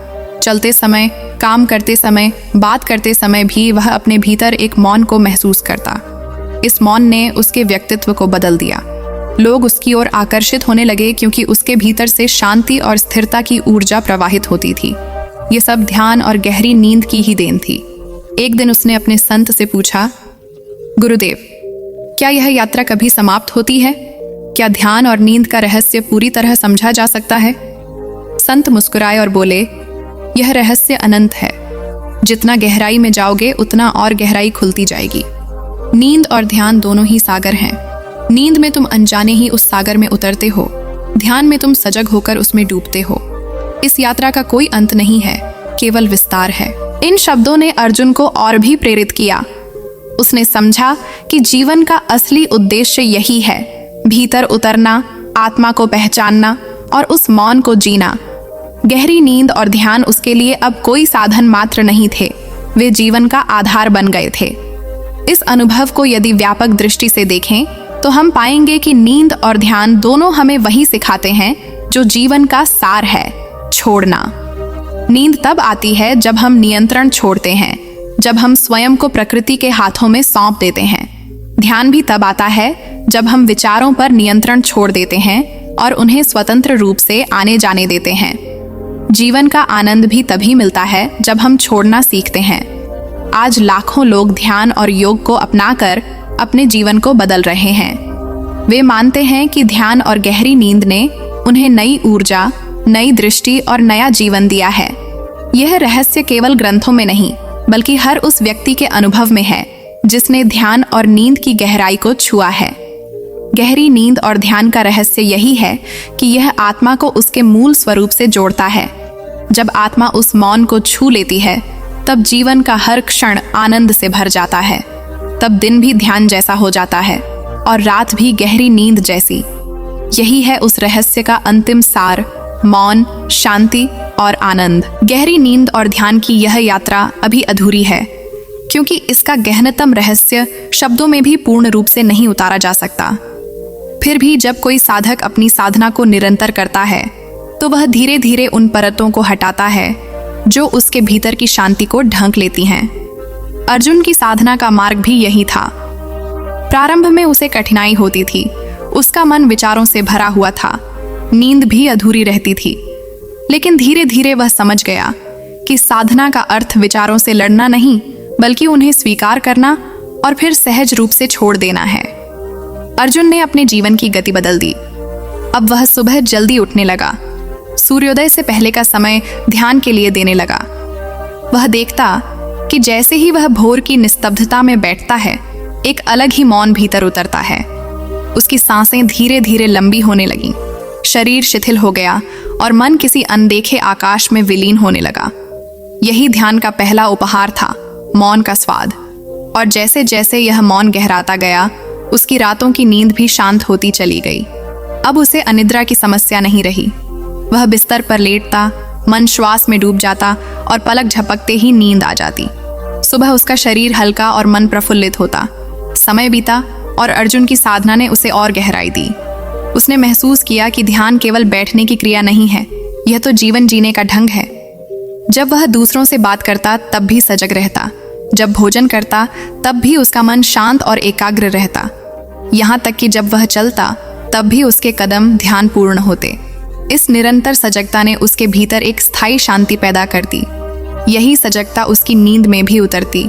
चलते समय, काम करते समय, बात करते समय भी वह अपने भीतर एक मौन को महसूस करता। इस मौन ने उसके व्यक्तित्व को बदल दिया। लोग उसकी ओर आकर्षित होने लगे क्योंकि उसके भीतर से शांति और स्थिरता की ऊर्जा प्रवाहित होती थी। ये सब ध्यान और गहरी नींद की ही देन थी। एक दिन उसने अपने संत से पूछा, गुरुदेव, क्या यह यात्रा कभी समाप्त होती है? क्या ध्यान और नींद का रहस्य पूरी तरह समझा जा सकता है? संत मुस्कुराए और बोले, यह रहस्य अनंत है। जितना गहराई में जाओगे उतना और गहराई खुलती जाएगी। नींद और ध्यान दोनों ही सागर हैं। नींद में तुम अनजाने ही उस सागर में उतरते हो, ध्यान में तुम सजग होकर उसमें डूबते हो। इस यात्रा का कोई अंत नहीं है, केवल विस्तार है। इन शब्दों ने अर्जुन को और भी प्रेरित किया। उसने समझा कि जीवन का असली उद्देश्य यही है, भीतर उतरना, आत्मा को पहचानना और उस मौन को जीना। गहरी नींद और ध्यान उसके लिए अब कोई साधन मात्र नहीं थे, वे जीवन का आधार बन गए थे। इस अनुभव को यदि व्यापक दृष्टि से देखें तो हम पाएंगे कि नींद और ध्यान दोनों हमें वही सिखाते हैं जो जीवन का सार है, छोड़ना। नींद तब आती है जब हम नियंत्रण छोड़ते हैं, जब हम स्वयं को प्रकृति के हाथों में सौंप देते हैं। ध्यान भी तब आता है जब हम विचारों पर नियंत्रण छोड़ देते हैं और उन्हें स्वतंत्र रूप से आने जाने देते हैं। जीवन का आनंद भी तभी मिलता है जब हम छोड़ना सीखते हैं। आज लाखों लोग ध्यान और योग को अपनाकर अपने जीवन को बदल रहे हैं। वे मानते हैं कि ध्यान और गहरी नींद ने उन्हें नई ऊर्जा, नई दृष्टि और नया जीवन दिया है। यह रहस्य केवल ग्रंथों में नहीं, बल्कि हर उस व्यक्ति के अनुभव में है जिसने ध्यान और नींद की गहराई को छुआ है। गहरी नींद और ध्यान का रहस्य यही है कि यह आत्मा को उसके मूल स्वरूप से जोड़ता है। जब आत्मा उस मौन को छू लेती है, तब जीवन का हर क्षण आनंद से भर जाता है। तब दिन भी ध्यान जैसा हो जाता है और रात भी गहरी नींद जैसी। यही है उस रहस्य का अंतिम सार, मौन, शांति और आनंद। गहरी नींद और ध्यान की यह यात्रा अभी अधूरी है, क्योंकि इसका गहनतम रहस्य शब्दों में भी पूर्ण रूप से नहीं उतारा जा सकता। फिर भी जब कोई साधक अपनी साधना को निरंतर करता है, तो वह धीरे धीरे उन परतों को हटाता है जो उसके भीतर की शांति को ढंक लेती हैं। अर्जुन की साधना का मार्ग भी यही था। प्रारंभ में उसे कठिनाई होती थी, उसका मन विचारों से भरा हुआ था, नींद भी अधूरी रहती थी। लेकिन धीरे धीरे वह समझ गया कि साधना का अर्थ विचारों से लड़ना नहीं, बल्कि उन्हें स्वीकार करना और फिर सहज रूप से छोड़ देना है। अर्जुन ने अपने जीवन की गति बदल दी। अब वह सुबह जल्दी उठने लगा, सूर्योदय से पहले का समय ध्यान के लिए देने लगा। वह देखता कि जैसे ही वह भोर की निस्तब्धता में बैठता है, एक अलग ही मौन भीतर उतरता है। उसकी सांसें धीरे धीरे लंबी होने लगीं, शरीर शिथिल हो गया और मन किसी अनदेखे आकाश में विलीन होने लगा। यही ध्यान का पहला उपहार था, मौन का स्वाद। और जैसे जैसे यह मौन गहराता गया, उसकी रातों की नींद भी शांत होती चली गई। अब उसे अनिद्रा की समस्या नहीं रही। वह बिस्तर पर लेटता, मन श्वास में डूब जाता और पलक झपकते ही नींद आ जाती। सुबह उसका शरीर हल्का और मन प्रफुल्लित होता। समय बीता और अर्जुन की साधना ने उसे और गहराई दी। उसने महसूस किया कि ध्यान केवल बैठने की क्रिया नहीं है, यह तो जीवन जीने का ढंग है। जब वह दूसरों से बात करता तब भी सजग रहता, जब भोजन करता तब भी उसका मन शांत और एकाग्र रहता। यहाँ तक कि जब वह चलता तब भी उसके कदम ध्यानपूर्ण होते। इस निरंतर सजगता ने उसके भीतर एक स्थायी शांति पैदा कर दी। यही सजगता उसकी नींद में भी उतरती।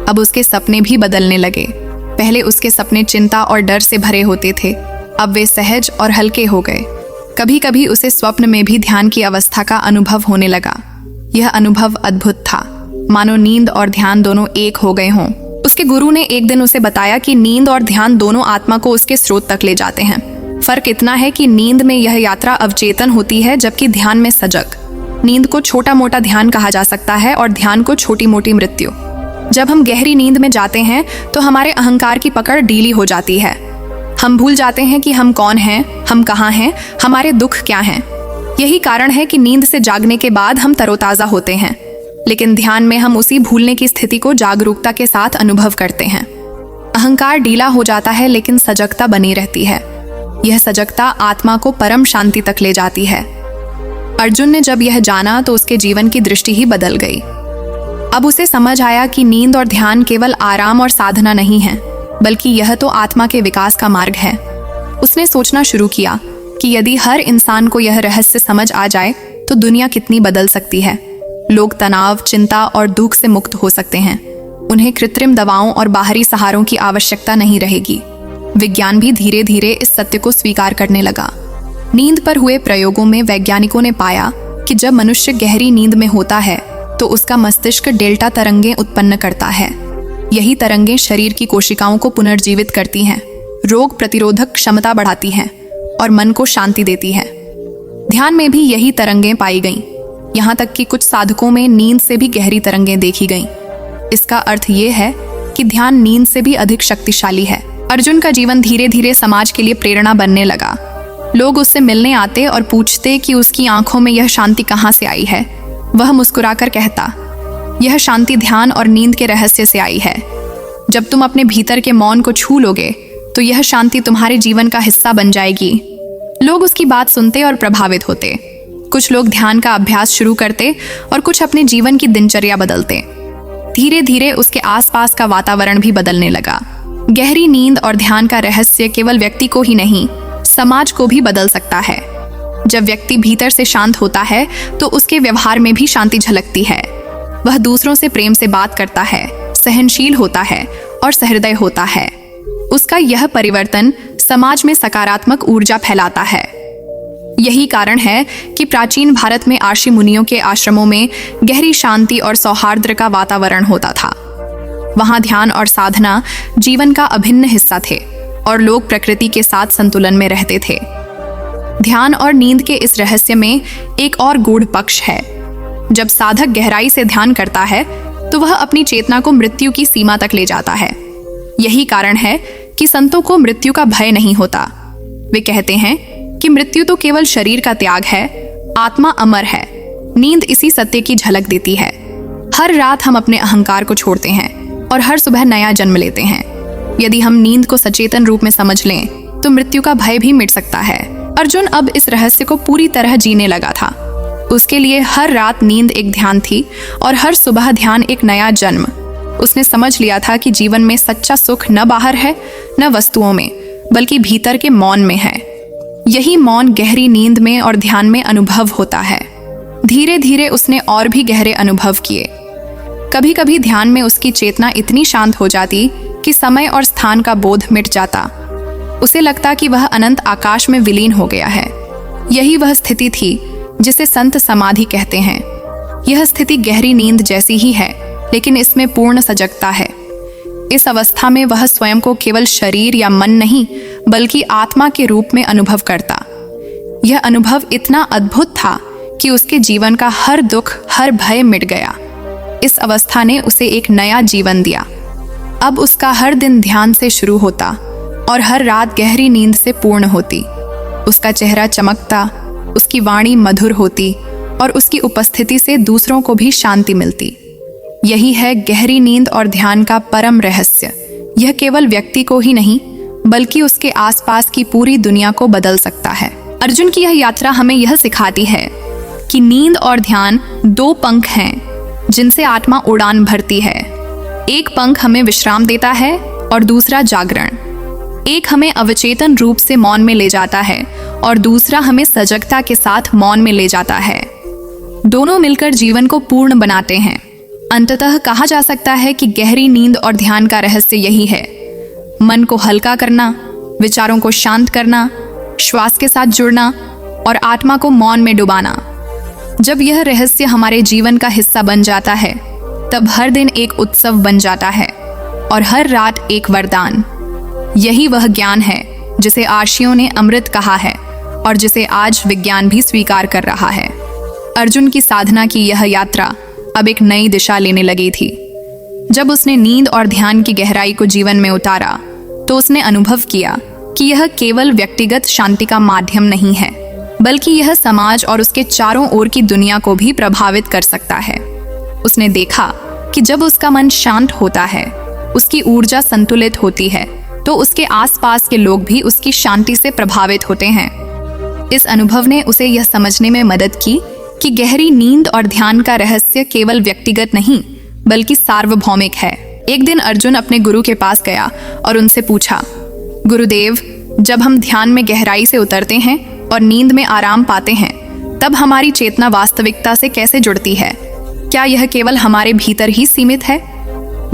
अब उसके सपने भी बदलने लगे। पहले उसके सपने चिंता और डर से भरे होते थे, अब वे सहज और हल्के हो गए। कभी कभी उसे स्वप्न में भी ध्यान की अवस्था का अनुभव होने लगा। यह अनुभव अद्भुत था, मानो नींद और ध्यान दोनों एक हो गए हों। उसके गुरु ने एक दिन उसे बताया कि नींद और ध्यान दोनों आत्मा को उसके स्रोत तक ले जाते हैं। फर्क इतना है कि नींद में यह यात्रा अवचेतन होती है, जबकि ध्यान में सजग। नींद को छोटा मोटा ध्यान कहा जा सकता है और ध्यान को छोटी मोटी मृत्यु। जब हम गहरी नींद में जाते हैं तो हमारे अहंकार की पकड़ ढीली हो जाती है। हम भूल जाते हैं कि हम कौन हैं, हम कहाँ हैं, हमारे दुख क्या हैं। यही कारण है कि नींद से जागने के बाद हम तरोताज़ा होते हैं, लेकिन ध्यान में हम उसी भूलने की स्थिति को जागरूकता के साथ अनुभव करते हैं। अहंकार ढीला हो जाता है, लेकिन सजगता बनी रहती है। यह सजगता आत्मा को परम शांति तक ले जाती है। अर्जुन ने जब यह जाना तो उसके जीवन की दृष्टि ही बदल गई। अब उसे समझ आया कि नींद और ध्यान केवल आराम और साधना नहीं है, बल्कि यह तो आत्मा के विकास का मार्ग है। उसने सोचना शुरू किया कि यदि हर इंसान को यह रहस्य समझ आ जाए तो दुनिया कितनी बदल सकती है। लोग तनाव, चिंता और दुख से मुक्त हो सकते हैं। उन्हें कृत्रिम दवाओं और बाहरी सहारों की आवश्यकता नहीं रहेगी। विज्ञान भी धीरे धीरे इस सत्य को स्वीकार करने लगा। नींद पर हुए प्रयोगों में वैज्ञानिकों ने पाया कि जब मनुष्य गहरी नींद में होता है तो उसका मस्तिष्क डेल्टा तरंगें उत्पन्न करता है। यही तरंगें शरीर की कोशिकाओं को पुनर्जीवित करती हैं, रोग प्रतिरोधक क्षमता बढ़ाती हैं और मन को शांति देती हैं। ध्यान में भी यही तरंगें पाई गईं। यहाँ तक कि कुछ साधकों में नींद से भी गहरी तरंगें देखी गईं। इसका अर्थ ये है कि ध्यान नींद से भी अधिक शक्तिशाली है। अर्जुन का जीवन धीरे धीरे समाज के लिए प्रेरणा बनने लगा। लोग उससे मिलने आते और पूछते कि उसकी आंखों में यह शांति कहाँ से आई है। वह मुस्कुराकर कहता, यह शांति ध्यान और नींद के रहस्य से आई है। जब तुम अपने भीतर के मौन को छू लोगे तो यह शांति तुम्हारे जीवन का हिस्सा बन जाएगी। लोग उसकी बात सुनते और प्रभावित होते। कुछ लोग ध्यान का अभ्यास शुरू करते और कुछ अपने जीवन की दिनचर्या बदलते। धीरे धीरे उसके आसपास का वातावरण भी बदलने लगा। गहरी नींद और ध्यान का रहस्य केवल व्यक्ति को ही नहीं, समाज को भी बदल सकता है। जब व्यक्ति भीतर से शांत होता है तो उसके व्यवहार में भी शांति झलकती है। वह दूसरों से प्रेम से बात करता है, सहनशील होता है और सहृदय होता है। उसका यह परिवर्तन समाज में सकारात्मक ऊर्जा फैलाता है। यही कारण है कि प्राचीन भारत में ऋषि मुनियों के आश्रमों में गहरी शांति और सौहार्द का वातावरण होता था। वहां ध्यान और साधना जीवन का अभिन्न हिस्सा थे और लोग प्रकृति के साथ संतुलन में रहते थे। ध्यान और नींद के इस रहस्य में एक और गूढ़ पक्ष है। जब साधक गहराई से ध्यान करता है तो वह अपनी चेतना को मृत्यु की सीमा तक ले जाता है। यही कारण है कि संतों को मृत्यु का भय नहीं होता। वे कहते हैं कि मृत्यु तो केवल शरीर का त्याग है, आत्मा अमर है। नींद इसी सत्य की झलक देती है। हर रात हम अपने अहंकार को छोड़ते हैं और हर सुबह नया जन्म लेते हैं। यदि हम नींद को सचेतन रूप में समझ लें तो मृत्यु का भय भी मिट सकता है। अर्जुन अब इस रहस्य को पूरी तरह जीने लगा था। उसके लिए हर रात नींद एक ध्यान थी और हर सुबह ध्यान एक नया जन्म। उसने समझ लिया था कि जीवन में सच्चा सुख न बाहर है न वस्तुओं में, बल्कि भीतर के मौन में है। यही मौन गहरी नींद में और ध्यान में अनुभव होता है। धीरे धीरे उसने और भी गहरे अनुभव किए। कभी कभी ध्यान में उसकी चेतना इतनी शांत हो जाती कि समय और स्थान का बोध मिट जाता। उसे लगता कि वह अनंत आकाश में विलीन हो गया है। यही वह स्थिति थी जिसे संत समाधि कहते हैं। यह स्थिति गहरी नींद जैसी ही है, लेकिन इसमें पूर्ण सजगता है। इस अवस्था में वह स्वयं को केवल शरीर या मन नहीं, बल्कि आत्मा के रूप में अनुभव करता। यह अनुभव इतना अद्भुत था कि उसके जीवन का हर दुख, हर भय मिट गया। इस अवस्था ने उसे एक नया जीवन दिया। अब उसका हर दिन ध्यान से शुरू होता और हर रात गहरी नींद से पूर्ण होती। उसका चेहरा चमकता, उसकी वाणी मधुर होती और उसकी उपस्थिति से दूसरों को भी शांति मिलती। यही है गहरी नींद और ध्यान का परम रहस्य। यह केवल व्यक्ति को ही नहीं, बल्कि उसके आसपास की पूरी दुनिया को बदल सकता है। अर्जुन की यह यात्रा हमें यह सिखाती है कि नींद और ध्यान दो पंख हैं जिनसे आत्मा उड़ान भरती है। एक पंख हमें विश्राम देता है और दूसरा जागरण। एक हमें अवचेतन रूप से मौन में ले जाता है और दूसरा हमें सजगता के साथ मौन में ले जाता है। दोनों मिलकर जीवन को पूर्ण बनाते हैं। अंततः कहा जा सकता है कि गहरी नींद और ध्यान का रहस्य यही है: मन को हल्का करना, विचारों को शांत करना, श्वास के साथ जुड़ना और आत्मा को मौन में डुबाना। जब यह रहस्य हमारे जीवन का हिस्सा बन जाता है, तब हर दिन एक उत्सव बन जाता है और हर रात एक वरदान। यही वह ज्ञान है जिसे आर्षियों ने अमृत कहा है और जिसे आज विज्ञान भी स्वीकार कर रहा है। अर्जुन की साधना की यह यात्रा अब एक नई दिशा लेने लगी थी। जब उसने नींद और ध्यान की गहराई को जीवन में उतारा, तो उसने अनुभव किया कि यह केवल व्यक्तिगत शांति का माध्यम नहीं है, बल्कि यह समाज और उसके चारों ओर की दुनिया को भी प्रभावित कर सकता है। उसने देखा कि जब उसका मन शांत होता है, उसकी ऊर्जा संतुलित होती है, तो उसके आसपास के लोग भी उसकी शांति से प्रभावित होते हैं। इस अनुभव ने उसे यह समझने में मदद की कि गहरी नींद और ध्यान का रहस्य केवल व्यक्तिगत नहीं, बल्कि सार्वभौमिक है। एक दिन अर्जुन अपने गुरु के पास गया और उनसे पूछा, गुरुदेव, जब हम ध्यान में गहराई से उतरते हैं और नींद में आराम पाते हैं, तब हमारी चेतना वास्तविकता से कैसे जुड़ती है? क्या यह केवल हमारे भीतर ही सीमित है?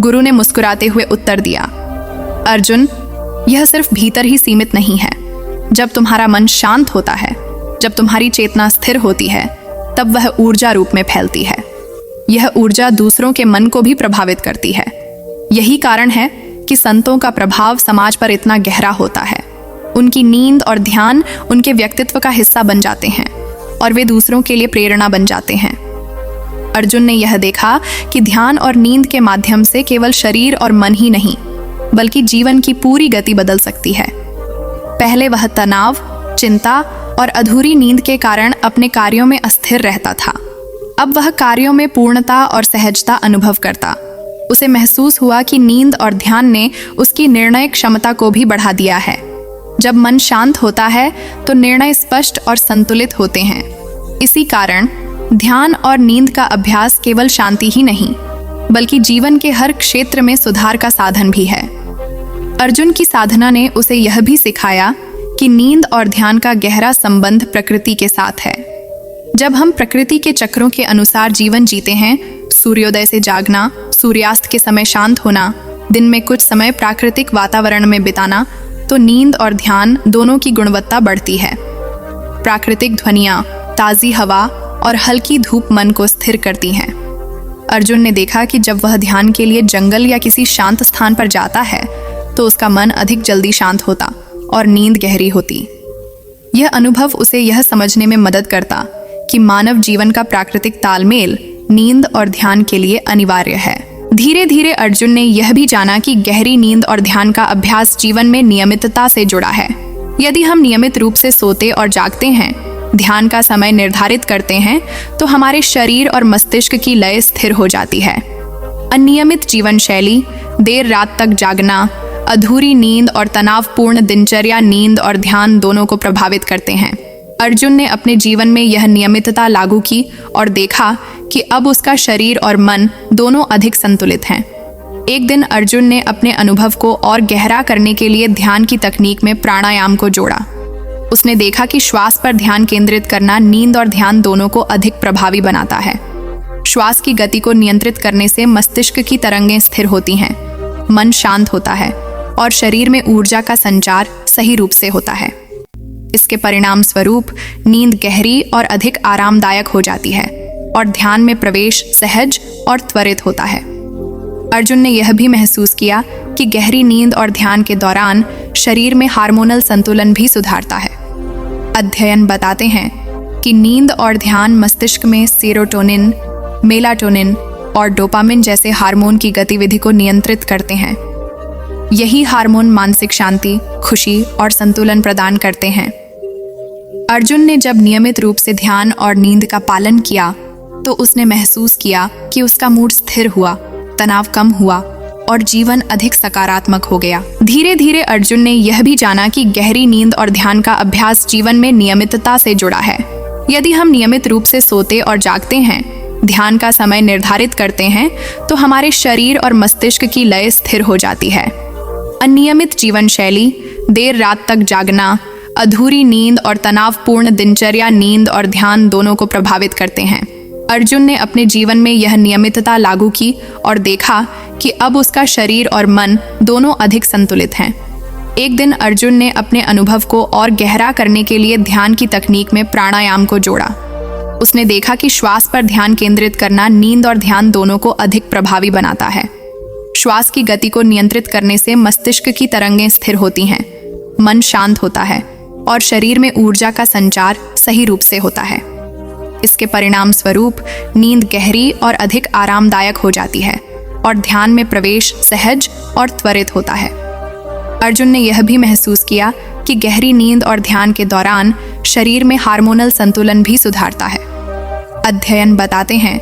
गुरु ने मुस्कुराते हुए उत्तर दिया, अर्जुन, यह सिर्फ भीतर ही सीमित नहीं है। जब तुम्हारा मन शांत होता है, जब तुम्हारी चेतना स्थिर होती है, तब वह ऊर्जा रूप में फैलती है। यह ऊर्जा दूसरों के मन को भी प्रभावित करती है। यही कारण है कि संतों का प्रभाव समाज पर इतना गहरा होता है। उनकी नींद और ध्यान उनके व्यक्तित्व का हिस्सा बन जाते हैं और वे दूसरों के लिए प्रेरणा बन जाते हैं। अर्जुन ने यह देखा कि ध्यान और नींद के माध्यम से केवल शरीर और मन ही नहीं, बल्कि जीवन की पूरी गति बदल सकती है। पहले वह तनाव, चिंता और अधूरी नींद के कारण अपने कार्यों में अस्थिर रहता था। अब वह कार्यों में पूर्णता और सहजता अनुभव करता। उसे महसूस हुआ कि नींद और ध्यान ने उसकी निर्णय क्षमता को भी बढ़ा दिया है। जब मन शांत होता है तो निर्णय स्पष्ट और संतुलित होते हैं। इसी कारण ध्यान और नींद का अभ्यास केवल शांति ही नहीं, बल्कि जीवन के हर क्षेत्र में सुधार का साधन भी है। अर्जुन की साधना ने उसे यह भी सिखाया कि नींद और ध्यान का गहरा संबंध प्रकृति के साथ है। जब हम प्रकृति के चक्रों के अनुसार जीवन जीते हैं, सूर्योदय से जागना, सूर्यास्त के समय शांत होना, दिन में कुछ समय प्राकृतिक वातावरण में बिताना, तो नींद और ध्यान दोनों की गुणवत्ता बढ़ती है। प्राकृतिक ध्वनियाँ, ताज़ी हवा और हल्की धूप मन को स्थिर करती हैं। अर्जुन ने देखा कि जब वह ध्यान के लिए जंगल या किसी शांत स्थान पर जाता है, तो उसका मन अधिक जल्दी शांत होता और नींद गहरी होती। यह अनुभव उसे यह समझने में मदद करता कि मानव जीवन का प्राकृतिक तालमेल नींद और ध्यान के लिए अनिवार्य है। धीरे धीरे अर्जुन ने यह भी जाना कि गहरी नींद और ध्यान का अभ्यास जीवन में नियमितता से जुड़ा है। यदि हम नियमित रूप से सोते और जागते हैं, ध्यान का समय निर्धारित करते हैं, तो हमारे शरीर और मस्तिष्क की लय स्थिर हो जाती है। अनियमित जीवन शैली, देर रात तक जागना, अधूरी नींद और तनावपूर्ण दिनचर्या नींद और ध्यान दोनों को प्रभावित करते हैं। अर्जुन ने अपने जीवन में यह नियमितता लागू की और देखा कि अब उसका शरीर और मन दोनों अधिक संतुलित हैं। एक दिन अर्जुन ने अपने अनुभव को और गहरा करने के लिए ध्यान की तकनीक में प्राणायाम को जोड़ा। उसने देखा कि श्वास पर ध्यान केंद्रित करना नींद और ध्यान दोनों को अधिक प्रभावी बनाता है। श्वास की गति को नियंत्रित करने से मस्तिष्क की तरंगें स्थिर होती हैं, मन शांत होता है और शरीर में ऊर्जा का संचार सही रूप से होता है। इसके परिणाम स्वरूप नींद गहरी और अधिक आरामदायक हो जाती है और ध्यान में प्रवेश सहज और त्वरित होता है। अर्जुन ने यह भी महसूस किया कि गहरी नींद और ध्यान के दौरान शरीर में हार्मोनल संतुलन भी सुधारता है। अध्ययन बताते हैं कि नींद और ध्यान मस्तिष्क में सेरोटोनिन, मेलाटोनिन और डोपामिन जैसे हार्मोन की गतिविधि को नियंत्रित करते हैं। यही हार्मोन मानसिक शांति, खुशी और संतुलन प्रदान करते हैं। अर्जुन ने जब नियमित रूप से ध्यान और नींद का पालन किया तो उसने महसूस किया कि उसका मूड स्थिर हुआ, तनाव कम हुआ और जीवन अधिक सकारात्मक हो गया। धीरे धीरे अर्जुन ने यह भी जाना कि गहरी नींद और ध्यान का अभ्यास जीवन में नियमितता से जुड़ा है। यदि हम नियमित रूप से सोते और जागते हैं, ध्यान का समय निर्धारित करते हैं, तो हमारे शरीर और मस्तिष्क की लय स्थिर हो जाती है। अनियमित जीवन शैली, देर रात तक जागना, अधूरी नींद और तनावपूर्ण दिनचर्या नींद और ध्यान दोनों को प्रभावित करते हैं। अर्जुन ने अपने जीवन में यह नियमितता लागू की और देखा कि अब उसका शरीर और मन दोनों अधिक संतुलित हैं। एक दिन अर्जुन ने अपने अनुभव को और गहरा करने के लिए ध्यान की तकनीक में प्राणायाम को जोड़ा। उसने देखा कि श्वास पर ध्यान केंद्रित करना नींद और ध्यान दोनों को अधिक प्रभावी बनाता है। श्वास की गति को नियंत्रित करने से मस्तिष्क की तरंगें स्थिर होती हैं, मन शांत होता है और शरीर में ऊर्जा का संचार सही रूप से होता है। इसके परिणाम स्वरूप नींद गहरी और अधिक आरामदायक हो जाती है और ध्यान में प्रवेश सहज और त्वरित होता है। अर्जुन ने यह भी महसूस किया कि गहरी नींद और ध्यान के दौरान शरीर में हार्मोनल संतुलन भी सुधारता है। अध्ययन बताते हैं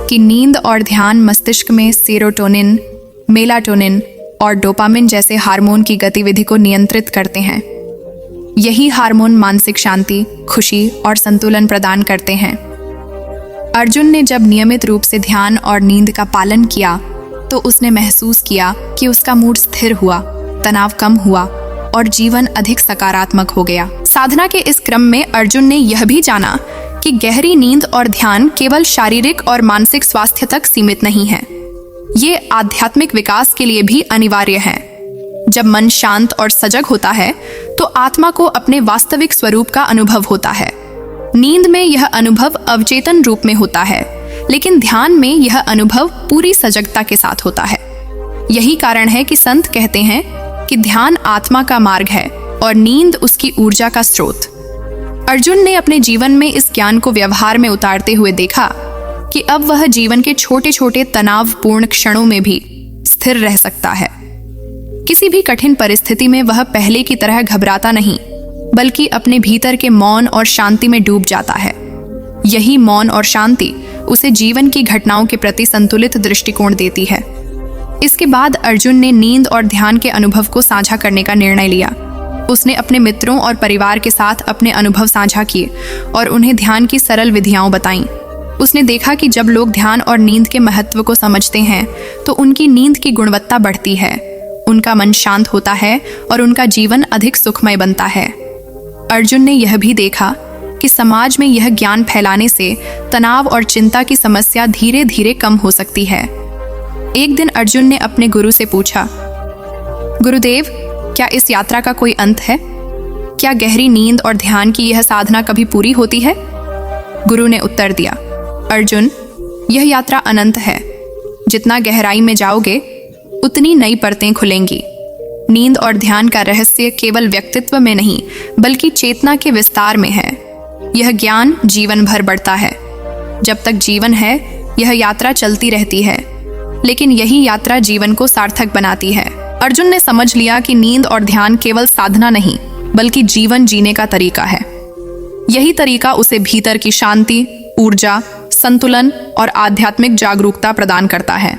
कि नींद और ध्यान मस्तिष्क में सेरोटोनिन, मेलाटोनिन और डोपामिन जैसे हार्मोन की गतिविधि को नियंत्रित करते हैं। यही हार्मोन मानसिक शांति, खुशी और संतुलन प्रदान करते हैं। अर्जुन ने जब नियमित रूप से ध्यान और नींद का पालन किया तो उसने महसूस किया कि उसका मूड स्थिर हुआ, तनाव कम हुआ और जीवन अधिक सकारात्मक हो गया। साधना के इस क्रम में अर्जुन ने यह भी जाना कि गहरी नींद और ध्यान केवल शारीरिक और मानसिक स्वास्थ्य तक सीमित नहीं है, ये आध्यात्मिक विकास के लिए भी अनिवार्य है। जब मन शांत और सजग होता है तो आत्मा को अपने वास्तविक स्वरूप का अनुभव होता है। नींद में यह अनुभव अवचेतन रूप में होता है, लेकिन ध्यान में यह अनुभव पूरी सजगता के साथ होता है। यही कारण है कि संत कहते हैं कि ध्यान आत्मा का मार्ग है और नींद उसकी ऊर्जा का स्रोत। अर्जुन ने अपने जीवन में इस ज्ञान को व्यवहार में उतारते हुए देखा कि अब वह जीवन के छोटे छोटे तनावपूर्ण क्षणों में भी स्थिर रह सकता है। किसी भी कठिन परिस्थिति में वह पहले की तरह घबराता नहीं, बल्कि अपने भीतर के मौन और शांति में डूब जाता है। यही मौन और शांति उसे जीवन की घटनाओं के प्रति संतुलित दृष्टिकोण देती है। इसके बाद अर्जुन ने नींद और ध्यान के अनुभव को साझा करने का निर्णय लिया। उसने अपने मित्रों और परिवार के साथ अपने अनुभव साझा किए और उन्हें ध्यान की सरल विधियां बताईं। उसने देखा कि जब लोग ध्यान और नींद के महत्व को समझते हैं तो उनकी नींद की गुणवत्ता बढ़ती है, उनका मन शांत होता है और उनका जीवन अधिक सुखमय बनता है। अर्जुन ने यह भी देखा कि समाज में यह ज्ञान फैलाने से तनाव और चिंता की समस्या धीरे धीरे कम हो सकती है। एक दिन अर्जुन ने अपने गुरु से पूछा, गुरुदेव, क्या इस यात्रा का कोई अंत है? क्या गहरी नींद और ध्यान की यह साधना कभी पूरी होती है? गुरु ने उत्तर दिया, अर्जुन, यह यात्रा अनंत है। जितना गहराई में जाओगे उतनी नई परतें खुलेंगी। नींद और ध्यान का रहस्य केवल व्यक्तित्व में नहीं बल्कि चेतना के विस्तार में है। यह ज्ञान जीवन भर बढ़ता है। जब तक जीवन है यह यात्रा चलती रहती है, लेकिन यही यात्रा जीवन को सार्थक बनाती है। अर्जुन ने समझ लिया कि नींद और ध्यान केवल साधना नहीं बल्कि जीवन जीने का तरीका है। यही तरीका उसे भीतर की शांति, ऊर्जा, संतुलन और आध्यात्मिक जागरूकता प्रदान करता है।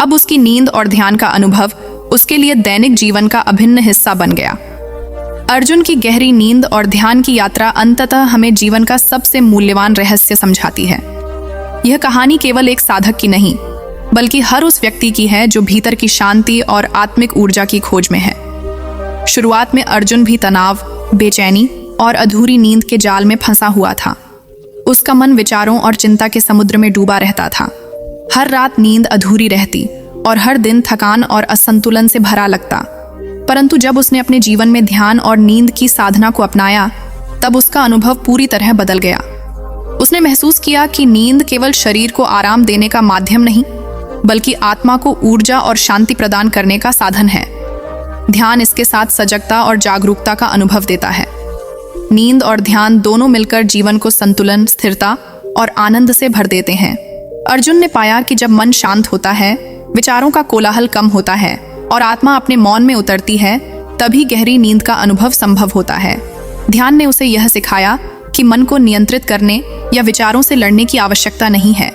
अब उसकी नींद और ध्यान का अनुभव उसके लिए दैनिक जीवन का अभिन्न हिस्सा बन गया। अर्जुन की गहरी नींद और ध्यान की यात्रा अंततः हमें जीवन का सबसे मूल्यवान रहस्य समझाती है। यह कहानी केवल एक साधक की नहीं बल्कि हर उस व्यक्ति की है जो भीतर की शांति और आत्मिक ऊर्जा की खोज में है। शुरुआत में अर्जुन भी तनाव, बेचैनी और अधूरी नींद के जाल में फंसा हुआ था। उसका मन विचारों और चिंता के समुद्र में डूबा रहता था। हर रात नींद अधूरी रहती और हर दिन थकान और असंतुलन से भरा लगता। परंतु जब उसने अपने जीवन में ध्यान और नींद की साधना को अपनाया, तब उसका अनुभव पूरी तरह बदल गया। उसने महसूस किया कि नींद केवल शरीर को आराम देने का माध्यम नहीं बल्कि आत्मा को ऊर्जा और शांति प्रदान करने का साधन है। ध्यान इसके साथ सजगता और जागरूकता का अनुभव देता है। नींद और ध्यान दोनों मिलकर जीवन को संतुलन, स्थिरता और आनंद से भर देते हैं। अर्जुन ने पाया कि जब मन शांत होता है, विचारों का कोलाहल कम होता है और आत्मा अपने मौन में उतरती है, तभी गहरी नींद का अनुभव संभव होता है। ध्यान ने उसे यह सिखाया कि मन को नियंत्रित करने या विचारों से लड़ने की आवश्यकता नहीं है,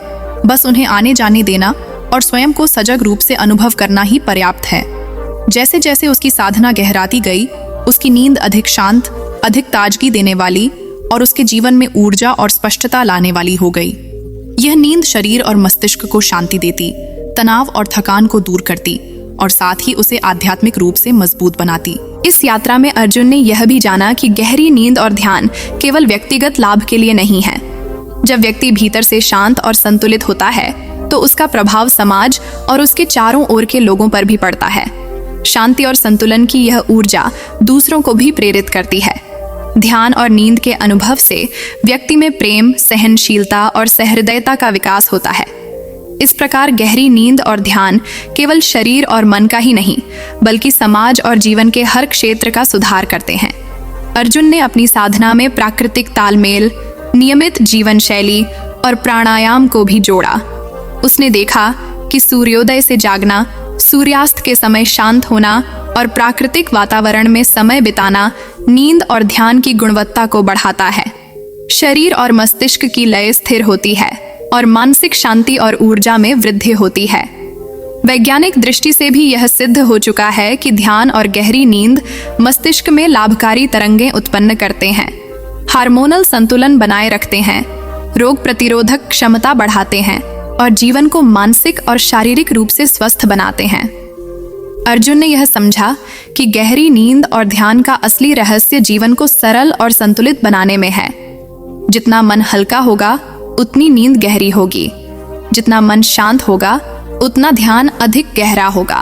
बस उन्हें आने जाने देना और स्वयं को सजग रूप से अनुभव करना ही पर्याप्त है। जैसे जैसे उसकी साधना गहराती गई, उसकी नींद अधिक शांत, अधिक ताजगी देने वाली और उसके जीवन में ऊर्जा और स्पष्टता लाने वाली हो गई। यह नींद शरीर और मस्तिष्क को शांति देती, तनाव और थकान को दूर करती और साथ ही उसे आध्यात्मिक रूप से मजबूत बनाती। इस यात्रा में अर्जुन ने यह भी जाना कि गहरी नींद और ध्यान केवल व्यक्तिगत लाभ के लिए नहीं है। जब व्यक्ति भीतर से शांत और संतुलित होता है तो उसका प्रभाव समाज और उसके चारों ओर के लोगों पर भी पड़ता है। शांति और संतुलन की यह ऊर्जा दूसरों को भी प्रेरित करती है। ध्यान और नींद के अनुभव से व्यक्ति में प्रेम, सहनशीलता और सहृदयता का विकास होता है। इस प्रकार गहरी नींद और ध्यान केवल शरीर और मन का ही नहीं बल्कि समाज और जीवन के हर क्षेत्र का सुधार करते हैं। अर्जुन ने अपनी साधना में प्राकृतिक तालमेल, नियमित जीवन शैली और प्राणायाम को भी जोड़ा। उसने देखा कि सूर्योदय से जागना, सूर्यास्त के समय शांत होना और प्राकृतिक वातावरण में समय बिताना नींद और ध्यान की गुणवत्ता को बढ़ाता है। शरीर और मस्तिष्क की लय स्थिर होती है और मानसिक शांति और ऊर्जा में वृद्धि होती है। वैज्ञानिक दृष्टि से भी यह सिद्ध हो चुका है कि ध्यान और गहरी नींद मस्तिष्क में लाभकारी तरंगें उत्पन्न करते हैं, हार्मोनल संतुलन बनाए रखते हैं, रोग प्रतिरोधक क्षमता बढ़ाते हैं और जीवन को मानसिक और शारीरिक रूप से स्वस्थ बनाते हैं। अर्जुन ने यह समझा कि गहरी नींद और ध्यान का असली रहस्य जीवन को सरल और संतुलित बनाने में है। जितना मन हल्का होगा उतनी नींद गहरी होगी, जितना मन शांत होगा उतना ध्यान अधिक गहरा होगा।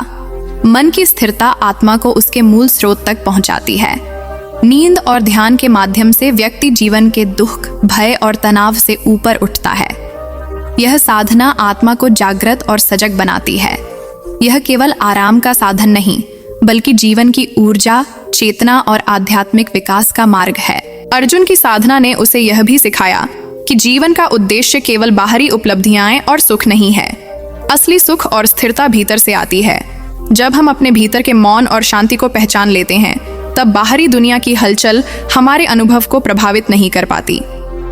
मन की स्थिरता आत्मा को उसके मूल स्रोत तक पहुंचाती है। नींद और ध्यान के माध्यम से व्यक्ति जीवन के दुख, भय और तनाव से ऊपर उठता है। यह साधना आत्मा को जागृत और सजग बनाती है। यह केवल आराम का साधन नहीं बल्कि जीवन की ऊर्जा, चेतना और आध्यात्मिक विकास का मार्ग है। अर्जुन की साधना ने उसे यह भी सिखाया कि जीवन का उद्देश्य केवल बाहरी उपलब्धियां और सुख नहीं है। असली सुख और स्थिरता भीतर से आती है। जब हम अपने भीतर के मौन और शांति को पहचान लेते हैं, तब बाहरी दुनिया की हलचल हमारे अनुभव को प्रभावित नहीं कर पाती।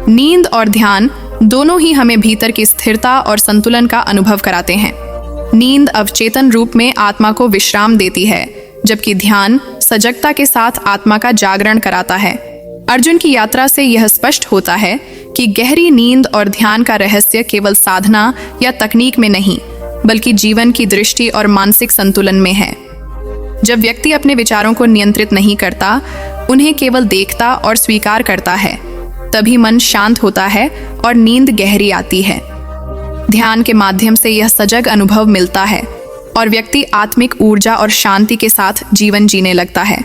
नींद और ध्यान दोनों ही हमें भीतर की स्थिरता और संतुलन का अनुभव कराते हैं। नींद अवचेतन रूप में आत्मा को विश्राम देती है, जबकि ध्यान सजगता के साथ आत्मा का जागरण कराता है। अर्जुन की यात्रा से यह स्पष्ट होता है कि गहरी नींद और ध्यान का रहस्य केवल साधना या तकनीक में नहीं बल्कि जीवन की दृष्टि और मानसिक संतुलन में है। जब व्यक्ति अपने विचारों को नियंत्रित नहीं करता, उन्हें केवल देखता और स्वीकार करता है, तभी मन शांत होता है और नींद गहरी आती है। ध्यान के माध्यम से यह सजग अनुभव मिलता है और व्यक्ति आत्मिक ऊर्जा और शांति के साथ जीवन जीने लगता है।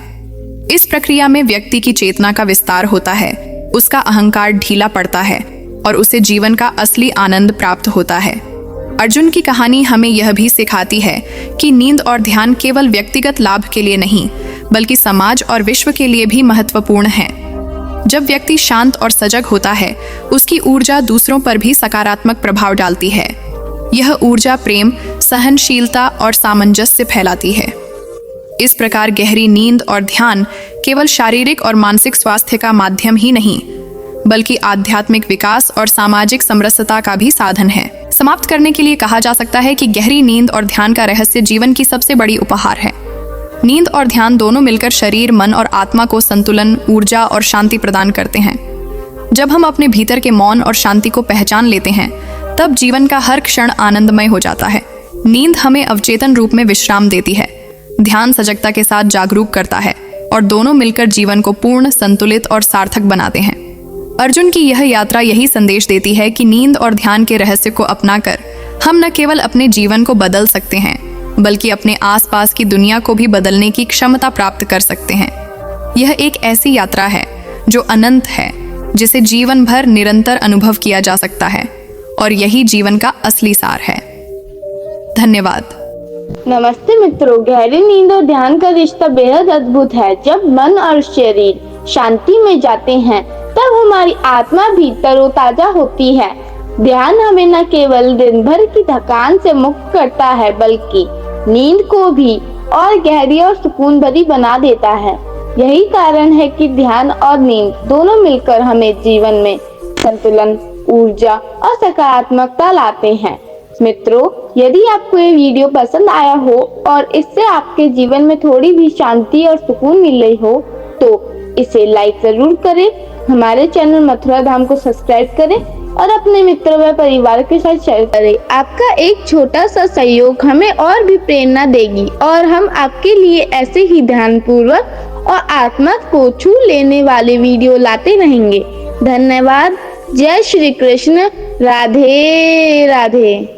इस प्रक्रिया में व्यक्ति की चेतना का विस्तार होता है, उसका अहंकार ढीला पड़ता है और उसे जीवन का असली आनंद प्राप्त होता है। अर्जुन की कहानी हमें यह भी सिखाती है कि नींद और ध्यान केवल व्यक्तिगत लाभ के लिए नहीं, बल्कि समाज और विश्व के लिए भी महत्वपूर्ण है। जब व्यक्ति शांत और सजग होता है, उसकी ऊर्जा दूसरों पर भी सकारात्मक प्रभाव डालती है। यह ऊर्जा प्रेम, सहनशीलता और सामंजस्य फैलाती है। इस प्रकार गहरी नींद और ध्यान केवल शारीरिक और मानसिक स्वास्थ्य का माध्यम ही नहीं, बल्कि आध्यात्मिक विकास और सामाजिक समरसता का भी साधन है। समाप्त करने के लिए कहा जा सकता है कि गहरी नींद और ध्यान का रहस्य जीवन की सबसे बड़ी उपहार है। नींद और ध्यान दोनों मिलकर शरीर, मन और आत्मा को संतुलन, ऊर्जा और शांति प्रदान करते हैं। जब हम अपने भीतर के मौन और शांति को पहचान लेते हैं, तब जीवन का हर क्षण आनंदमय हो जाता है। नींद हमें अवचेतन रूप में विश्राम देती है, ध्यान सजगता के साथ जागरूक करता है, और दोनों मिलकर जीवन को पूर्ण, संतुलित और सार्थक बनाते हैं। अर्जुन की यह यात्रा यही संदेश देती है कि नींद और ध्यान के रहस्य को अपनाकर हम न केवल अपने जीवन को बदल सकते हैं, बल्कि अपने आसपास की दुनिया को भी बदलने की क्षमता प्राप्त कर सकते हैं। यह एक ऐसी यात्रा है जो अनंत है, जिसे जीवन भर निरंतर अनुभव किया जा सकता है, और यही जीवन का असली सार है। धन्यवाद। नमस्ते मित्रों, गहरी नींद और ध्यान का रिश्ता बेहद अद्भुत है। जब मन और शरीर शांति में जाते हैं, तब हमारी आत्मा भी तरोताजा होती है। ध्यान हमें न केवल दिन भर की थकान से मुक्त करता है, बल्कि नींद को भी और गहरी और सुकून भरी बना देता है। यही कारण है कि ध्यान और नींद दोनों मिलकर हमें जीवन में संतुलन, ऊर्जा और सकारात्मकता लाते हैं। मित्रों, यदि आपको ये वीडियो पसंद आया हो और इससे आपके जीवन में थोड़ी भी शांति और सुकून मिल रही हो, तो इसे लाइक जरूर करें, हमारे चैनल मथुरा धाम को सब्सक्राइब करें और अपने मित्रों व परिवार के साथ शेयर करें। आपका एक छोटा सा सहयोग हमें और भी प्रेरणा देगी और हम आपके लिए ऐसे ही ध्यानपूर्वक और आत्मा को छू लेने वाले वीडियो लाते रहेंगे। धन्यवाद। जय श्री कृष्ण। राधे राधे।